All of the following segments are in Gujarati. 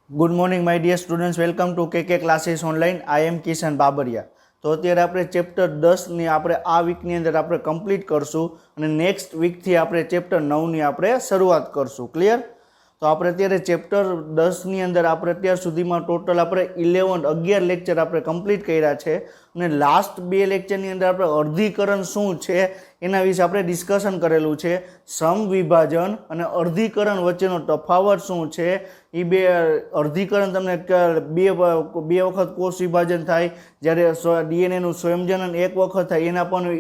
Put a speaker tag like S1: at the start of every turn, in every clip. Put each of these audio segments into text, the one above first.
S1: Good morning my dear students, welcome to K classes online. I am Kishan Babariya. तो अत्यारे आपणे चेप्टर 10 ની આપણે આ વીકની અંદર આપણે કમ્પ્લીટ કરશું અને નેક્સ્ટ વીકથી આપણે ચેપ્ટર 9 ની આપણે શરૂઆત કરશું। ક્લિયર? તો આપણે અત્યારે ચેપ્ટર 10 ની અંદર આપણે અત્યાર સુધીમાં ટોટલ આપણે 11 લેક્ચર આપણે કમ્પ્લીટ કર્યા છે અને લાસ્ટ 2 લેક્ચરની અંદર આપણે અર્ધીકરણ શું છે એના વિશે આપણે ડિસ્કશન કરેલું છે। સમ વિભાજન અને અર્ધીકરણ વચ્ચેનો તફાવત શું છે, એ બે અર્ધીકરણ તમને બે વખત કોષ વિભાજન થાય, જ્યારે ડીએનએનું સંયોજન એક વખત થાય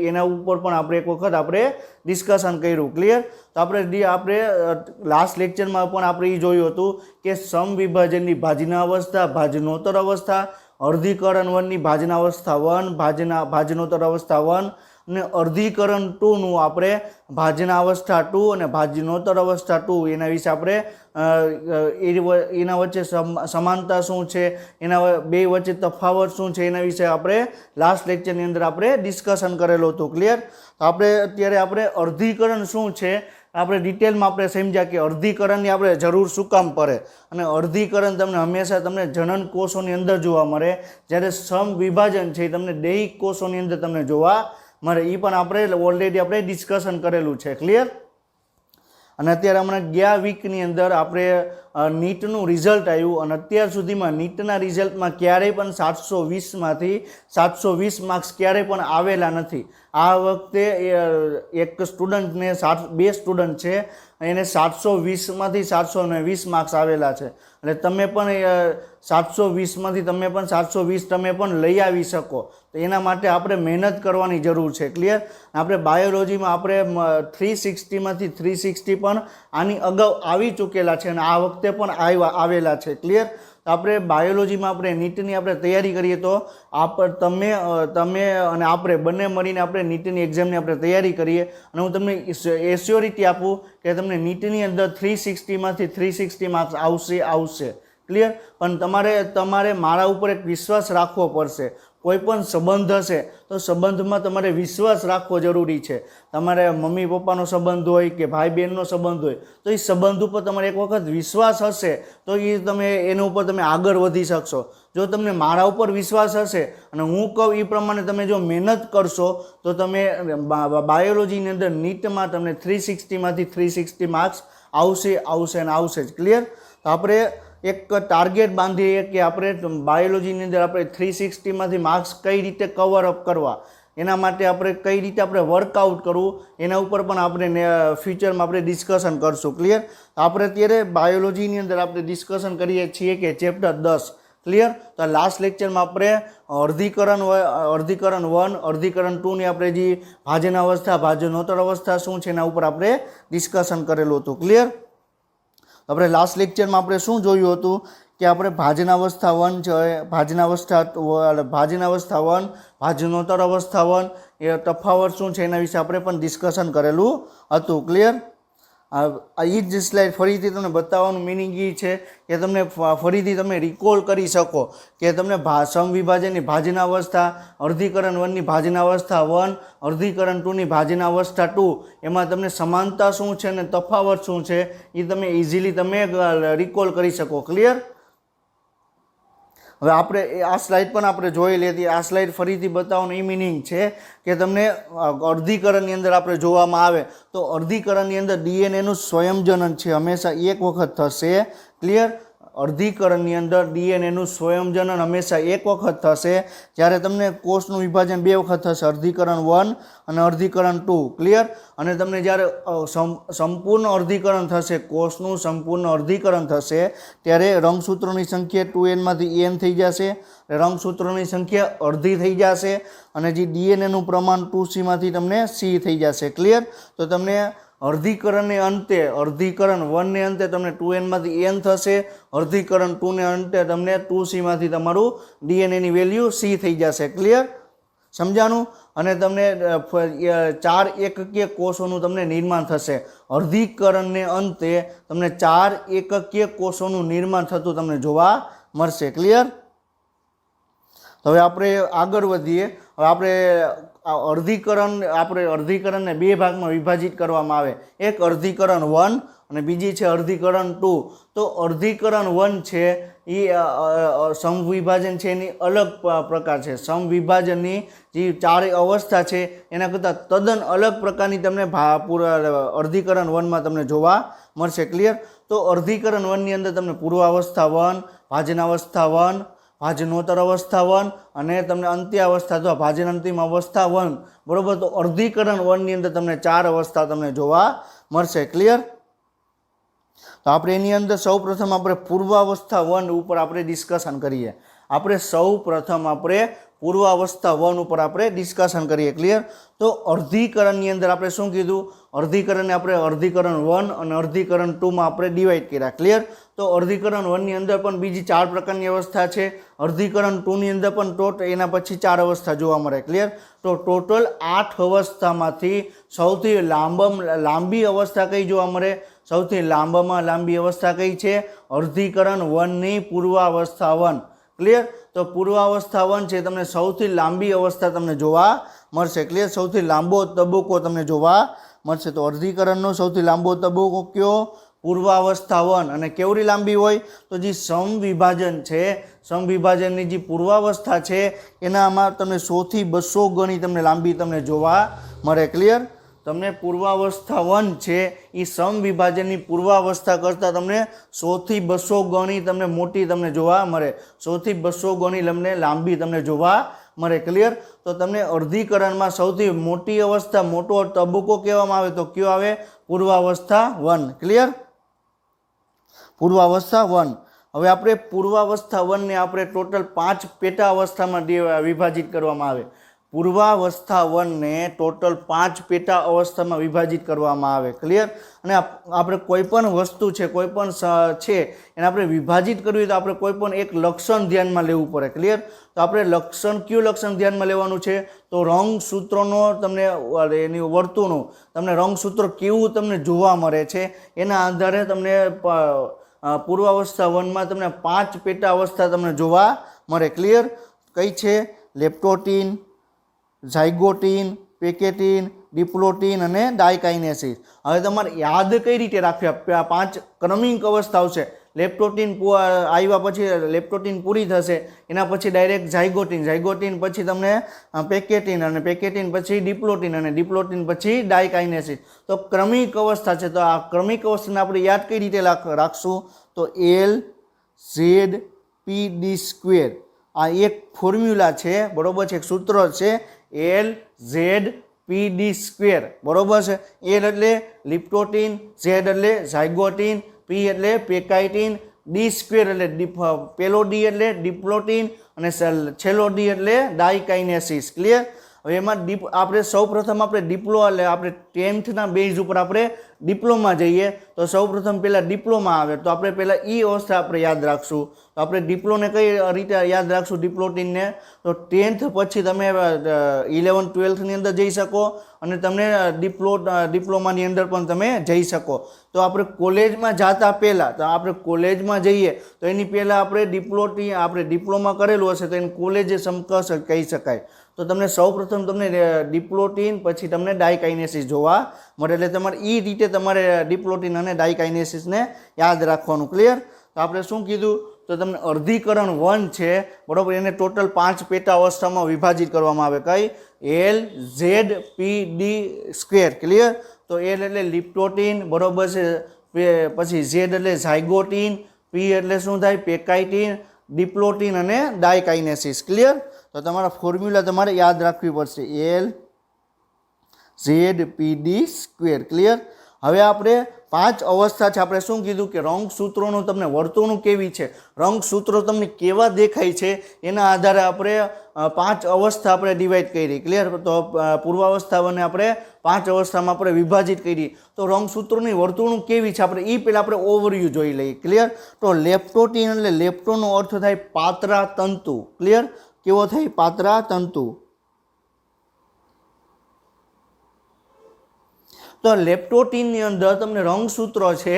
S1: એના ઉપર પણ આપણે એક વખત આપણે ડિસ્કશન કર્યું। ક્લિયર? તો આપણે લાસ્ટ લેક્ચરમાં પણ આપણે એ જોયું હતું કે સમ વિભાજનની ભાજના અવસ્થા, ભાજનોત્તર અવસ્થા, અર્ધીકરણ 1 ની ભાજના અવસ્થા 1, ભાજનોત્તર અવસ્થા 1 અને અર્ધીકરણ 2 નું આપણે ભાજના અવસ્થા 2 અને ભાજનોત્તર અવસ્થા 2 એના વિશે આપણે એના વચ્ચે સમાનતા શું છે, એના બે વચ્ચે તફાવત શું છે એના વિશે આપણે લાસ્ટ લેક્ચરની અંદર આપણે ડિસ્કશન કરેલું હતું। ક્લિયર? તો આપણે અત્યારે આપણે અર્ધીકરણ શું છે આપણે ડિટેલમાં આપણે સમજ્યા કે અર્ધીકરણની આપણે જરૂર શું કામ પડે, અને અર્ધીકરણ તમને હંમેશા તમને જનન કોષોની અંદર જોવા મળે, જ્યારે સમ વિભાજન છે એ તમને દૈહિક કોષોની અંદર તમને જોવા મળે। એ પણ આપણે ઓલરેડી આપણે ડિસ્કશન કરેલું છે। ક્લિયર? અને અત્યારે હમણાં ગયા વીકની અંદર આપણે નીટનું રિઝલ્ટ આવ્યું અને અત્યાર સુધીમાં નીટના રિઝલ્ટમાં ક્યારેય પણ 720માંથી 720 માર્ક્સ ક્યારેય પણ આવેલા નથી। આ વખતે એક સ્ટુડન્ટને 2 સ્ટુડન્ટ છે એને 720માંથી 720 માર્ક્સ આવેલા છે, એટલે તમે પણ 720માંથી તમે પણ 720 તમે પણ લઈ આવી શકો। તો એના માટે આપણે મહેનત કરવાની જરૂર છે। ક્લિયર? આપણે બાયોલોજીમાં આપણે 360માંથી 360 પણ આની અગાઉ આવી ચૂકેલા છે અને આ વખતે પણ આવેલા છે। ક્લિયર? તો આપણે બાયોલોજીમાં આપણે નીટની આપણે તૈયારી કરીએ તો તમે અને આપણે બંને મળીને આપણે નીટની એક્ઝામની આપણે તૈયારી કરીએ અને હું તમને એશ્યોરિટી આપું કે તમને નીટની અંદર 360માંથી 360 માર્ક્સ આવશે। ક્લિયર? પણ તમારે મારા ઉપર એક વિશ્વાસ રાખવો પડશે। કોઈ પણ સંબંધ હશે તો સંબંધમાં તમારે વિશ્વાસ રાખવો જરૂરી છે। તમારે મમ્મી પપ્પાનો સંબંધ હોય કે ભાઈ બહેનનો સંબંધ હોય તો એ સંબંધ ઉપર તમારે એક વખત વિશ્વાસ હશે તો એ તમે એના ઉપર તમે આગળ વધી શકશો। જો તમને મારા ઉપર વિશ્વાસ હશે અને હું કહું એ પ્રમાણે તમે જો મહેનત કરશો તો તમે બાયોલોજીની અંદર નીટમાં તમને 360માંથી 360 માર્ક્સ આવશે જ। ક્લિયર? તો આપણે એક ટાર્ગેટ બાંધીએ કે આપણે બાયોલોજીની અંદર આપણે 360માંથી માર્ક્સ કઈ રીતે કવર અપ કરવા, એના માટે આપણે કઈ રીતે આપણે વર્કઆઉટ કરવું એના ઉપર પણ આપણે ફ્યુચરમાં આપણે ડિસ્કશન કરશું। ક્લિયર? આપણે અત્યારે બાયોલોજીની અંદર આપણે ડિસ્કશન કરીએ છીએ કે ચેપ્ટર 10। ક્લિયર? તો લાસ્ટ લેક્ચરમાં આપણે અર્ધીકરણ 1, અર્ધીકરણ 2 ની આપણે જે ભાજન અવસ્થા, ભાજનોત્તર અવસ્થા શું છે એના ઉપર આપણે ડિસ્કશન કરેલું હતું। ક્લિયર? આપણે લાસ્ટ લેક્ચરમાં આપણે શું જોયું હતું કે આપણે ભાજનાવસ્થા 1 છે, ભાજનાવસ્થા 1, ભાજનોત્તર અવસ્થા 1 એ તફાવત શું છે એના વિશે આપણે પણ ડિસ્કશન કરેલું હતું। ક્લિયર? એ જ સ્લાઇડ ફરીથી તમને બતાવવાનું મિનિંગ એ છે કે તમને ફરીથી તમે રિકોલ કરી શકો કે તમને સમ વિભાજનની ભાજનાવસ્થા, અર્ધીકરણ 1 ની ભાજનાવસ્થા 1, અર્ધીકરણ 2 ની ભાજનાવસ્થા 2 એમાં તમને સમાનતા શું છે અને તફાવત શું છે એ તમે ઇઝીલી તમે રિકોલ કરી શકો। ક્લિયર? હવે આપણે આ સ્લાઇડ પણ આપણે જોઈ લેતી। આ સ્લાઇડ ફરીથી બતાવવાનું એ મિનિંગ છે કે તમને અર્ધીકરણની અંદર આપણે જોવામાં આવે તો અર્ધીકરણની અંદર ડીએનએનું સંયોજન છે હંમેશા એક વખત થશે। ક્લિયર? અર્ધીકરણની અંદર ડીએનએનું સંયોજન હંમેશા એક વખત થશે, જ્યારે તમને કોષનું વિભાજન 2 વખત થશે, અર્ધીકરણ 1 અને અર્ધીકરણ 2। ક્લિયર? અને તમને જ્યારે સંપૂર્ણ અર્ધીકરણ થશે, કોષનું સંપૂર્ણ અર્ધીકરણ થશે ત્યારે રંગસૂત્રોની સંખ્યા 2n માંથી n થઈ જશે, રંગસૂત્રોની સંખ્યા અડધી થઈ જશે અને જે ડીએનએનું પ્રમાણ 2c માંથી તમને c થઈ જશે। ક્લિયર? તો તમને અર્ધીકરણને અંતે, અર્ધીકરણ 1 ને અંતે તમને 2n માંથી n થશે, અર્ધીકરણ 2 ને અંતે તમને 2c માંથી તમારું ડીએનએની વેલ્યુ c થઈ જશે। ક્લિયર? સમજાણું? અને તમને 4 એકકીય કોષોનું તમને નિર્માણ થશે। અર્ધીકરણને અંતે તમને 4 એકકીય કોષોનું નિર્માણ થતું તમને જોવા મળશે। ક્લિયર? હવે આપણે આગળ વધીએ હવે આપણે અર્ધીકરણને બે ભાગમાં વિભાજિત કરવામાં આવે, એક અર્ધીકરણ 1 અને બીજી છે અર્ધીકરણ 2. તો અર્ધીકરણ 1 છે એ સમવિભાજન છે એની અલગ પ્રકાર છે. સમવિભાજનની જે 4 અવસ્થા છે એના કરતાં તદ્દન અલગ પ્રકારની તમને અર્ધીકરણ 1માં તમને જોવા મળશે. ક્લિયર? તો અર્ધીકરણ 1ની અંદર તમને પૂર્વાવસ્થા 1, ભાજનાવસ્થા 1, ભાજનોત્તર અવસ્થા 1 અને તમને અંત્યાવસ્થા અથવા ભાજન અંતિમ અવસ્થા 1. બરોબર? તો અર્ધીકરણ 1ની અંદર તમને 4 અવસ્થા તમને જોવા મળશે. ક્લિયર? તો આપણે એની અંદર સૌ પ્રથમ આપણે પૂર્વાવસ્થા 1 ઉપર આપણે ડિસ્કશન કરીએ. પૂર્વાવસ્થા 1 ઉપર આપણે ડિસ્કશન કરીએ. ક્લિયર? તો અર્ધીકરણની અંદર આપણે શું કીધું? અર્ધીકરણને આપણે અર્ધીકરણ 1 અને અર્ધીકરણ 2માં આપણે ડિવાઈડ કર્યા. ક્લિયર? તો અર્ધીકરણ 1ની અંદર પણ બીજી 4 પ્રકારની અવસ્થા છે. અર્ધીકરણ 2ની અંદર પણ એના પછી 4 અવસ્થા જોવા મળે. ક્લિયર? તો ટોટલ 8 અવસ્થામાંથી સૌથી લાંબી અવસ્થા કઈ જોવા મળે? સૌથી લાંબામાં લાંબી અવસ્થા કઈ છે? અર્ધીકરણ 1ની પૂર્વાવસ્થા 1. ક્લિયર? તો પૂર્વાવસ્થા 1 છે તમને સૌથી લાંબી અવસ્થા તમને જોવા મળશે. ક્લિયર? સૌથી લાંબો તબક્કો તમને જોવા મળશે. તો અર્ધીકરણનો સૌથી લાંબો તબક્કો કયો? પૂર્વાવસ્થા 1. અને કેવડી લાંબી હોય? તો જે સમવિભાજન છે, સમવિભાજનની જે પૂર્વાવસ્થા છે એનામાં તમને 100 થી 200 ગણી તમને લાંબી તમને જોવા મળે. ક્લિયર? તમને પૂર્વાવસ્થા 1 છે એ સમવિભાજનની પૂર્વાવસ્થા કરતાં તમને 100 થી 200 ગણી તમને મોટી તમને જોવા મળે. 100 થી 200 ગણી તમને લાંબી તમને જોવા મળે. ક્લિયર? તો તમને અર્ધીકરણમાં સૌથી મોટી અવસ્થા, મોટો તબક્કો કહેવામાં આવે તો કયો આવે? પૂર્વાવસ્થા 1. ક્લિયર? પૂર્વાવસ્થા 1. હવે આપણે પૂર્વાવસ્થા 1ને આપણે ટોટલ 5 પેટા અવસ્થામાં વિભાજિત કરવામાં આવે. પૂર્વાવસ્થા 1ને ટોટલ 5 પેટા અવસ્થામાં વિભાજિત કરવામાં આવે. ક્લિયર? અને આપણે કોઈ પણ વસ્તુ છે, કોઈ પણ છે એને આપણે વિભાજિત કરવી હોય તો આપણે કોઈ પણ એક લક્ષણ ધ્યાનમાં લેવું પડે. ક્લિયર? તો આપણે કયું લક્ષણ ધ્યાનમાં લેવાનું છે? તો રંગસૂત્રોનો તમને એની વર્તુળનું તમને રંગસૂત્ર કેવું તમને જોવા મળે છે એના આધારે તમને પૂર્વાવસ્થા 1માં તમને 5 પેટા અવસ્થા તમને જોવા મળે. ક્લિયર? કઈ છે? લેપ્ટોટીન, ઝાયગોટીન, પેકેટીન, ડિપ્લોટીન અને ડાયકાઇનેસિસ. હવે તમારે યાદ કઈ રીતે રાખવી? આ 5 ક્રમિક અવસ્થાઓ છે. લેપ્ટોટીન આવ્યા પછી લેપ્ટોટીન પૂરી થશે, એના પછી ડાયરેક્ટ ઝાયગોટીન પછી તમને પેકેટીન અને પેકેટીન પછી ડિપ્લોટીન અને ડિપ્લોટીન પછી ડાયકાઇનેસિસ. તો ક્રમિક અવસ્થા છે. તો આ ક્રમિક અવસ્થાને આપણે યાદ કઈ રીતે રાખશું? તો LZPD². આ એક ફોર્મ્યુલા છે. બરોબર છે? એક સૂત્ર છે LZPD². બરોબર છે? L એટલે લિપ્ટોટીન, Z એટલે ઝાયગોટીન, P એટલે પેકાઇટીન, D² એટલે પેલો D એટલે ડિપ્લોટીન અને છેલ્લો D એટલે ડાયકાઇનેસિસ. ક્લિયર? હવે એમાં આપણે સૌપ્રથમ આપણે આપણે 10થના બેઝ ઉપર આપણે ડિપ્લોમા જઈએ તો સૌપ્રથમ પહેલાં ડિપ્લોમા આવે તો આપણે પહેલાં અવસ્થા આપણે યાદ રાખશું. તો આપણે ડિપ્લોને કઈ રીતે યાદ રાખશું? ડિપ્લોટીનને તો 10th પછી તમે 11th 12thની અંદર જઈ શકો અને તમને ડિપ્લોમાની અંદર પણ તમે જઈ શકો. તો આપણે કોલેજમાં જતા પહેલાં તો આપણે કોલેજમાં જઈએ તો એની પહેલાં આપણે ડિપ્લોમા કરેલું હશે તો એને કોલેજ સમકક્ષ કહી શકાય. તો તમને સૌપ્રથમ તમને ડિપ્લોટીન પછી તમને ડાયકાઇનેસિસ જોવા મળે. એટલે તમારે એ રીતે તમારે ડિપ્લોટીન અને ડાયકાઇનેસિસને યાદ રાખવાનું. ક્લિયર? તો આપણે શું કીધું? તો તમને અર્ધીકરણ 1 છે. બરાબર? એને ટોટલ 5 પેટા અવસ્થામાં વિભાજિત કરવામાં આવે. કઈ? LZPD². ક્લિયર? તો L એટલે લિપ્ટોટીન. બરાબર છે? પછી Z એટલે ઝાયગોટીન, P એટલે શું થાય? પેકાઇટીન, ડિપ્લોટીન અને ડાયકાઇનેસિસ. ક્લિયર? તો તમારા ફોર્મ્યુલા તમારે યાદ રાખવી પડશે. LZPD². ક્લિયર? હવે આપણે 5 અવસ્થા છે. આપણે શું કીધું કે રંગસૂત્રોનું તમને વર્તુળનું કેવી છે, રંગસૂત્રો તમને કેવા દેખાય છે એના આધારે આપણે 5 અવસ્થા આપણે ડિવાઈડ કરી. ક્લિયર? તો પૂર્વાવસ્થાઓને આપણે 5 અવસ્થામાં આપણે વિભાજિત કરી. તો રંગસૂત્રોની વર્તુળનું કેવી છે આપણે પહેલાં આપણે ઓવરવ્યૂ જોઈ લઈએ. ક્લિયર? તો લેપ્ટોટીન એટલે લેપ્ટોનો અર્થ થાય પાત્રા તંતુ. ક્લિયર? કેવો થાય? પાત્રા તંતુ. તો તો લેપ્ટોટીનની અંદર તમને રંગસૂત્રો છે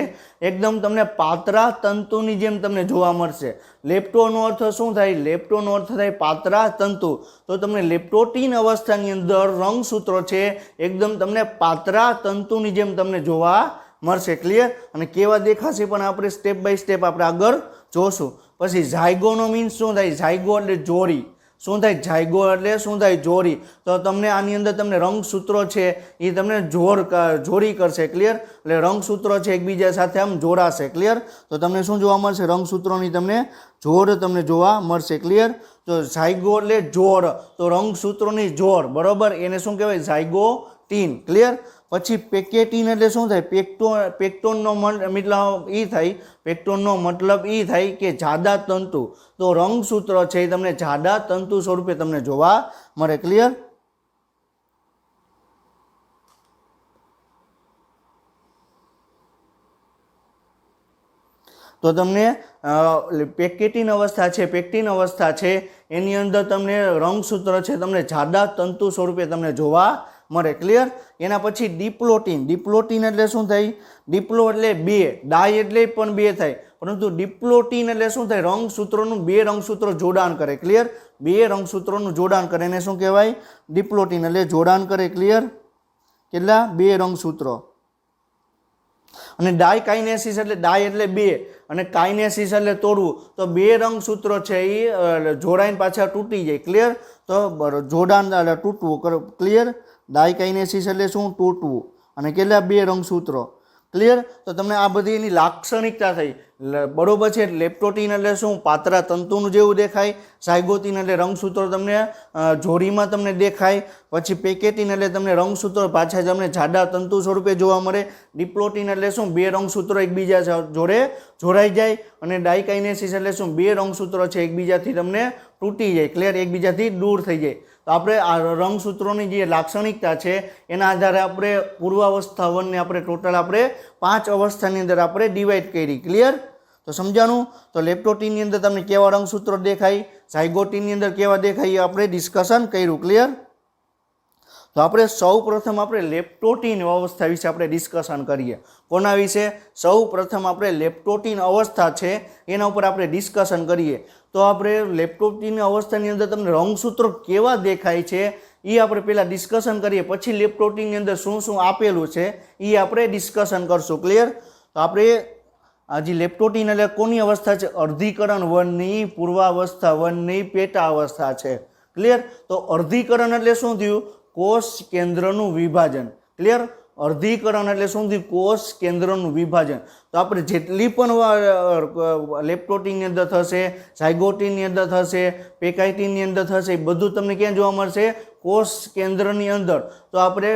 S1: એકદમ તમને પાતળા તંતુની જેમ તમને જોવા મળશે. લેપ્ટોનો અર્થ શું થાય? લેપ્ટોનો અર્થ થાય પાતળા તંતુ. તો તમને લેપ્ટોટીન અવસ્થાની અંદર રંગસૂત્રો છે એકદમ તમને પાતળા તંતુની જેમ તમને જોવા મળશે. ક્લિયર? અને કેવા દેખાશે પણ આપણે સ્ટેપ બાય સ્ટેપ આપણે આગળ જોશું. પછી ઝાયગોનો મીન્સ શું થાય? ઝાયગો એટલે જોડી. શું થાય? ઝાયગો એટલે શું થાય? જોડી. તો તમને આની અંદર તમને રંગસૂત્રો છે એ તમને જોડી કરશે. ક્લિયર? એટલે રંગસૂત્રો છે એકબીજા સાથે આમ જોડાશે. ક્લિયર? તો તમને શું જોવા મળશે? રંગસૂત્રોની તમને જોડ તમને જોવા મળશે. ક્લિયર? તો ઝાયગો એટલે જોડ, તો રંગસૂત્રોની જોડ, બરોબર, એને શું કહેવાય? ઝાયગોટીન. ક્લિયર? પછી પેકેટીન એટલે શું થાય? પેક્ટોનનો મતલબ એ થાય, પેક્ટોનનો મતલબ એ થાય કે જાડા તંતુ. તો રંગસૂત્ર છે એ તમને જાડા તંતુ સ્વરૂપે તમને જોવા મળે. ક્લિયર? તો તમને પેકેટીન અવસ્થા છે, પેક્ટિન અવસ્થા છે એની અંદર તમને રંગસૂત્ર છે તમને જાડા તંતુ સ્વરૂપે તમને જોવા મળે. ક્લિયર? એના પછી ડિપ્લોટીન. ડિપ્લોટીન એટલે શું થાય? ડિપ્લો એટલે બે, ડાય એટલે પણ બે થાય, પરંતુ ડિપ્લોટીન એટલે શું થાય? રંગસૂત્રોનું બે રંગસૂત્રો જોડાણ કરે. ક્લિયર? બે રંગસૂત્રોનું જોડાણ કરે એને શું કહેવાય? ડિપ્લોટીન એટલે જોડાણ કરે. ક્લિયર? કેટલા? બે રંગસૂત્રો. અને ડાયકાઇનેસિસ એટલે ડાય એટલે બે અને કાઇનેસિસ એટલે તોડવું. તો બે રંગસૂત્રો છે એ જોડાઈને પાછા તૂટી જાય. ક્લિયર? તો જોડાણ એટલે તૂટવું. ક્લિયર? ડાયકાઇનેસિસ એટલે શું? તૂટવું. અને કેટલા? બે રંગસૂત્રો. ક્લિયર? તો તમને આ બધી એની લાક્ષણિકતા થઈ. બરોબર છે? લેપ્ટોટીન એટલે શું? પાતળા તંતુનું જેવું દેખાય. ઝાયગોટીન એટલે રંગસૂત્રો તમને જોડીમાં તમને દેખાય. પછી પેકેટીન એટલે તમને રંગસૂત્રો પાછા તમને જાડા તંતુ સ્વરૂપે જોવા મળે. ડિપ્લોટીન એટલે શું? બે રંગસૂત્રો એકબીજા જોડે જોડાઈ જાય. અને ડાયકાઇનેસિસ એટલે શું? બે રંગસૂત્રો છે એકબીજાથી તમને તૂટી જાય. ક્લિયર? એકબીજાથી દૂર થઈ જાય. તો આપણે આ રંગસૂત્રોની જે લાક્ષણિકતા છે એના આધારે આપણે પૂર્વાવસ્થા વનને આપણે ટોટલ આપણે 5 અવસ્થાની અંદર આપણે ડિવાઈડ કરી. ક્લિયર? તો સમજાણું? તો લેપ્ટોટીનની અંદર તમને કેવા રંગસૂત્રો દેખાય, ઝાયગોટીનની અંદર કેવા દેખાય એ આપણે ડિસ્કશન કર્યું. ક્લિયર? તો આપણે સૌ પ્રથમ આપણે લેપ્ટોટીન અવસ્થા વિશે આપણે ડિસ્કશન કરીએ. કોના વિશે? સૌ પ્રથમ આપણે લેપ્ટોટીન અવસ્થા છે એના ઉપર આપણે ડિસ્કશન કરીએ. તો આપણે લેપ્ટોટીન અવસ્થાની અંદર તમને રંગસૂત્રો કેવા દેખાય છે એ આપણે પહેલાં ડિસ્કશન કરીએ, પછી લેપ્ટોટીનની અંદર શું શું આપેલું છે એ આપણે ડિસ્કશન કરશું. ક્લિયર? તો આપણે આજે લેપ્ટોટીન એટલે કોની અવસ્થા છે? અર્ધીકરણ વનની, પૂર્વાવસ્થા વનની પેટા અવસ્થા છે. ક્લિયર? તો અર્ધીકરણ એટલે શું થયું? કોષ કેન્દ્રનું વિભાજન. ક્લિયર? અર્ધીકરણ એટલે શું થયું? કોષ કેન્દ્રનું વિભાજન. તો આપણે જેટલી પણ લેપ્ટોટીનની અંદર થશે, ઝાયગોટીનની અંદર થશે, પેકાઇટીનની અંદર થશે, એ બધું તમને ક્યાં જોવા મળશે? કોષ કેન્દ્રની અંદર. તો આપણે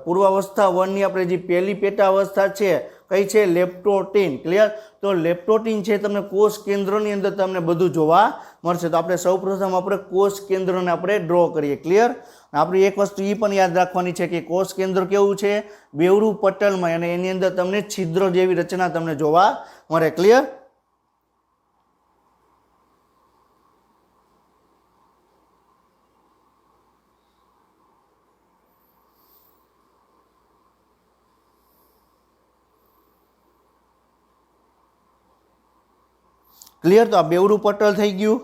S1: પૂર્વાવસ્થા વનની આપણે જે પહેલી પેટા અવસ્થા છે કઈ છે? લેપ્ટોટીન. ક્લિયર? તો લેપ્ટોટીન છે તમને કોષ કેન્દ્રની અંદર તમને બધું જોવા મળશે. તો આપણે સૌપ્રથમ આપણે કોષ કેન્દ્રને આપણે ડ્રો કરીએ. ક્લિયર? આપણે એક વસ્તુ એ પણ યાદ રાખવાની છે કે કોષ કેન્દ્ર કેવું છે? બેવડું પટલમય, અને એની અંદર તમને છિદ્ર જેવી રચના તમને જોવા મળે. ક્લિયર? ક્લિયર? તો આ બેવડું પટલ થઈ ગયું.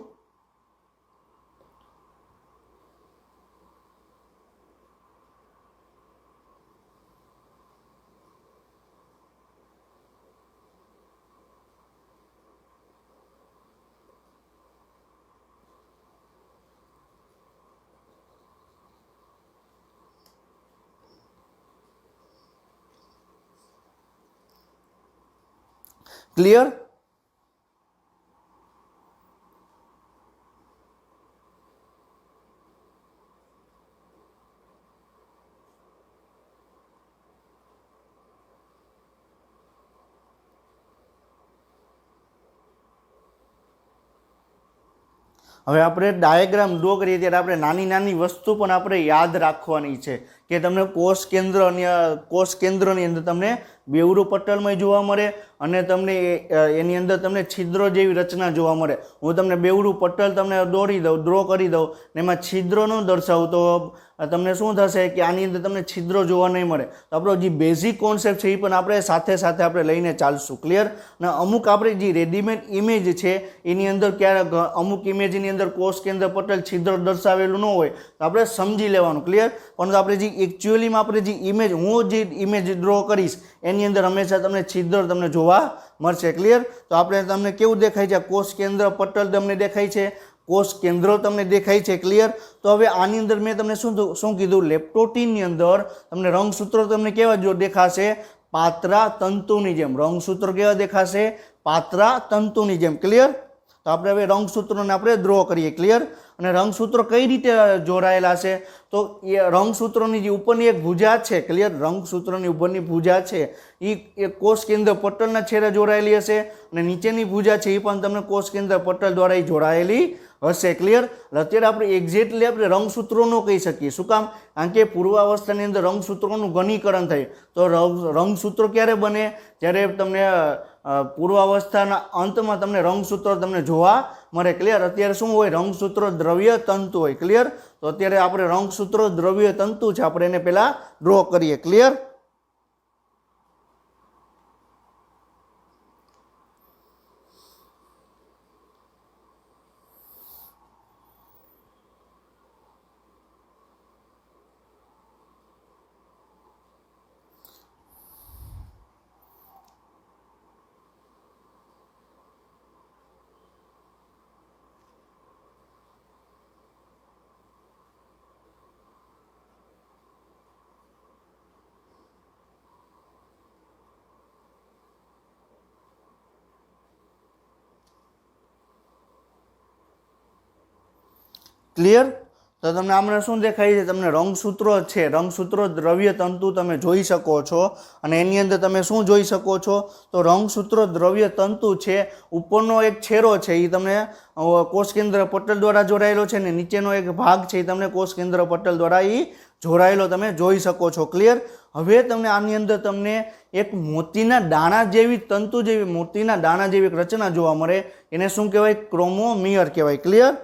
S1: ક્લિયર? હવે આપણે ડાયાગ્રામ ડ્રો કરીએ ત્યારે આપણે નાની નાની વસ્તુ પણ આપણે યાદ રાખવાની છે કે તમને કોષ કેન્દ્રની અંદર તમને બેવડું પટલમય જોવા મળે અને તમને એની અંદર તમને છિદ્રો જેવી રચના જોવા મળે. હું તમને બેવડું પટલ તમને દોરી દઉં, ડ્રો કરી દઉં ને એમાં છિદ્રો ન દર્શાવું તો તમને શું થશે કે આની અંદર તમને છિદ્રો જોવા નહીં મળે. તો આપણો જે બેઝિક કોન્સેપ્ટ છે એ પણ આપણે સાથે સાથે આપણે લઈને ચાલશું. ક્લિયર? અને અમુક આપણે જે રેડીમેડ ઇમેજ છે એની અંદર ક્યારેક અમુક ઇમેજની અંદર કોષ કેન્દ્ર પટલ છિદ્ર દર્શાવેલું ન હોય તો આપણે સમજી લેવાનું. ક્લિયર? પરંતુ આપણે જે એકચ્યુઅલીમાં આપણે જે ઇમેજ, હું જે ઇમેજ ડ્રો કરીશ એની અંદર હંમેશા તમને છિદ્ર તમને જોવા મળશે. ક્લિયર? તો આપણે તમને કેવું દેખાય છે? કોષ કેન્દ્ર પટલ તમને દેખાય છે, કોષ કેન્દ્રો તમને દેખાય છે. ક્લિયર? તો હવે આની અંદર મેં તમને શું કીધું? લેપ્ટોટીનની અંદર તમને રંગસૂત્રો તમને કેવા જો દેખાશે? પાત્રા તંતુની જેમ. રંગસૂત્રો કેવા દેખાશે? પાત્રા તંતુની જેમ. ક્લિયર? તો આપણે હવે રંગસૂત્રોને આપણે ડ્રો કરીએ. ક્લિયર? અને રંગસૂત્રો કઈ રીતે જોડાયેલા છે? તો એ રંગસૂત્રોની જે ઉપરની એક ભુજા છે, ક્લિયર, રંગસૂત્રોની ઉપરની ભુજા છે એ કોષ કેન્દ્ર પટલના છેડે જોડાયેલી હશે અને નીચેની ભુજા છે એ પણ તમને કોષ કેન્દ્ર પટલ દ્વારા જોડાયેલી હશે. ક્લિયર? અત્યારે આપણે એક્ઝેક્ટલી આપણે રંગસૂત્રો ન કહી શકીએ. શું કામ? કારણ કે પૂર્વાવસ્થાની અંદર રંગસૂત્રોનું ઘનીકરણ થાય. તો રંગસૂત્રો ક્યારે બને? જ્યારે તમને પૂર્વાવસ્થાના અંતમાં તમને રંગસૂત્રો તમને જોવા મળે. ક્લિયર? અત્યારે શું હોય? રંગસૂત્રો દ્રવ્ય તંતુ હોય. ક્લિયર? તો અત્યારે આપણે રંગસૂત્રો દ્રવ્ય તંતુ છે, આપણે એને પહેલા ડ્રો કરીએ. ક્લિયર? ક્લિયર? તો તમને આમને શું દેખાય છે? તમને રંગસૂત્રો છે, રંગસૂત્રો દ્રવ્ય તંતુ તમે જોઈ શકો છો. અને એની અંદર તમે શું જોઈ શકો છો? તો રંગસૂત્રો દ્રવ્ય તંતુ છે, ઉપરનો એક છેડો છે એ તમને કોષ કેન્દ્ર પટલ દ્વારા જોડાયેલો છે ને નીચેનો એક ભાગ છે એ તમને કોષ કેન્દ્ર પટલ દ્વારા એ જોડાયેલો તમે જોઈ શકો છો. ક્લિયર? હવે તમને આની અંદર તમને એક મોતીના દાણા જેવી તંતુ જેવી મોતીના દાણા જેવી રચના જોવા મળે. એને શું કહેવાય? ક્રોમોમિયર કહેવાય. ક્લિયર?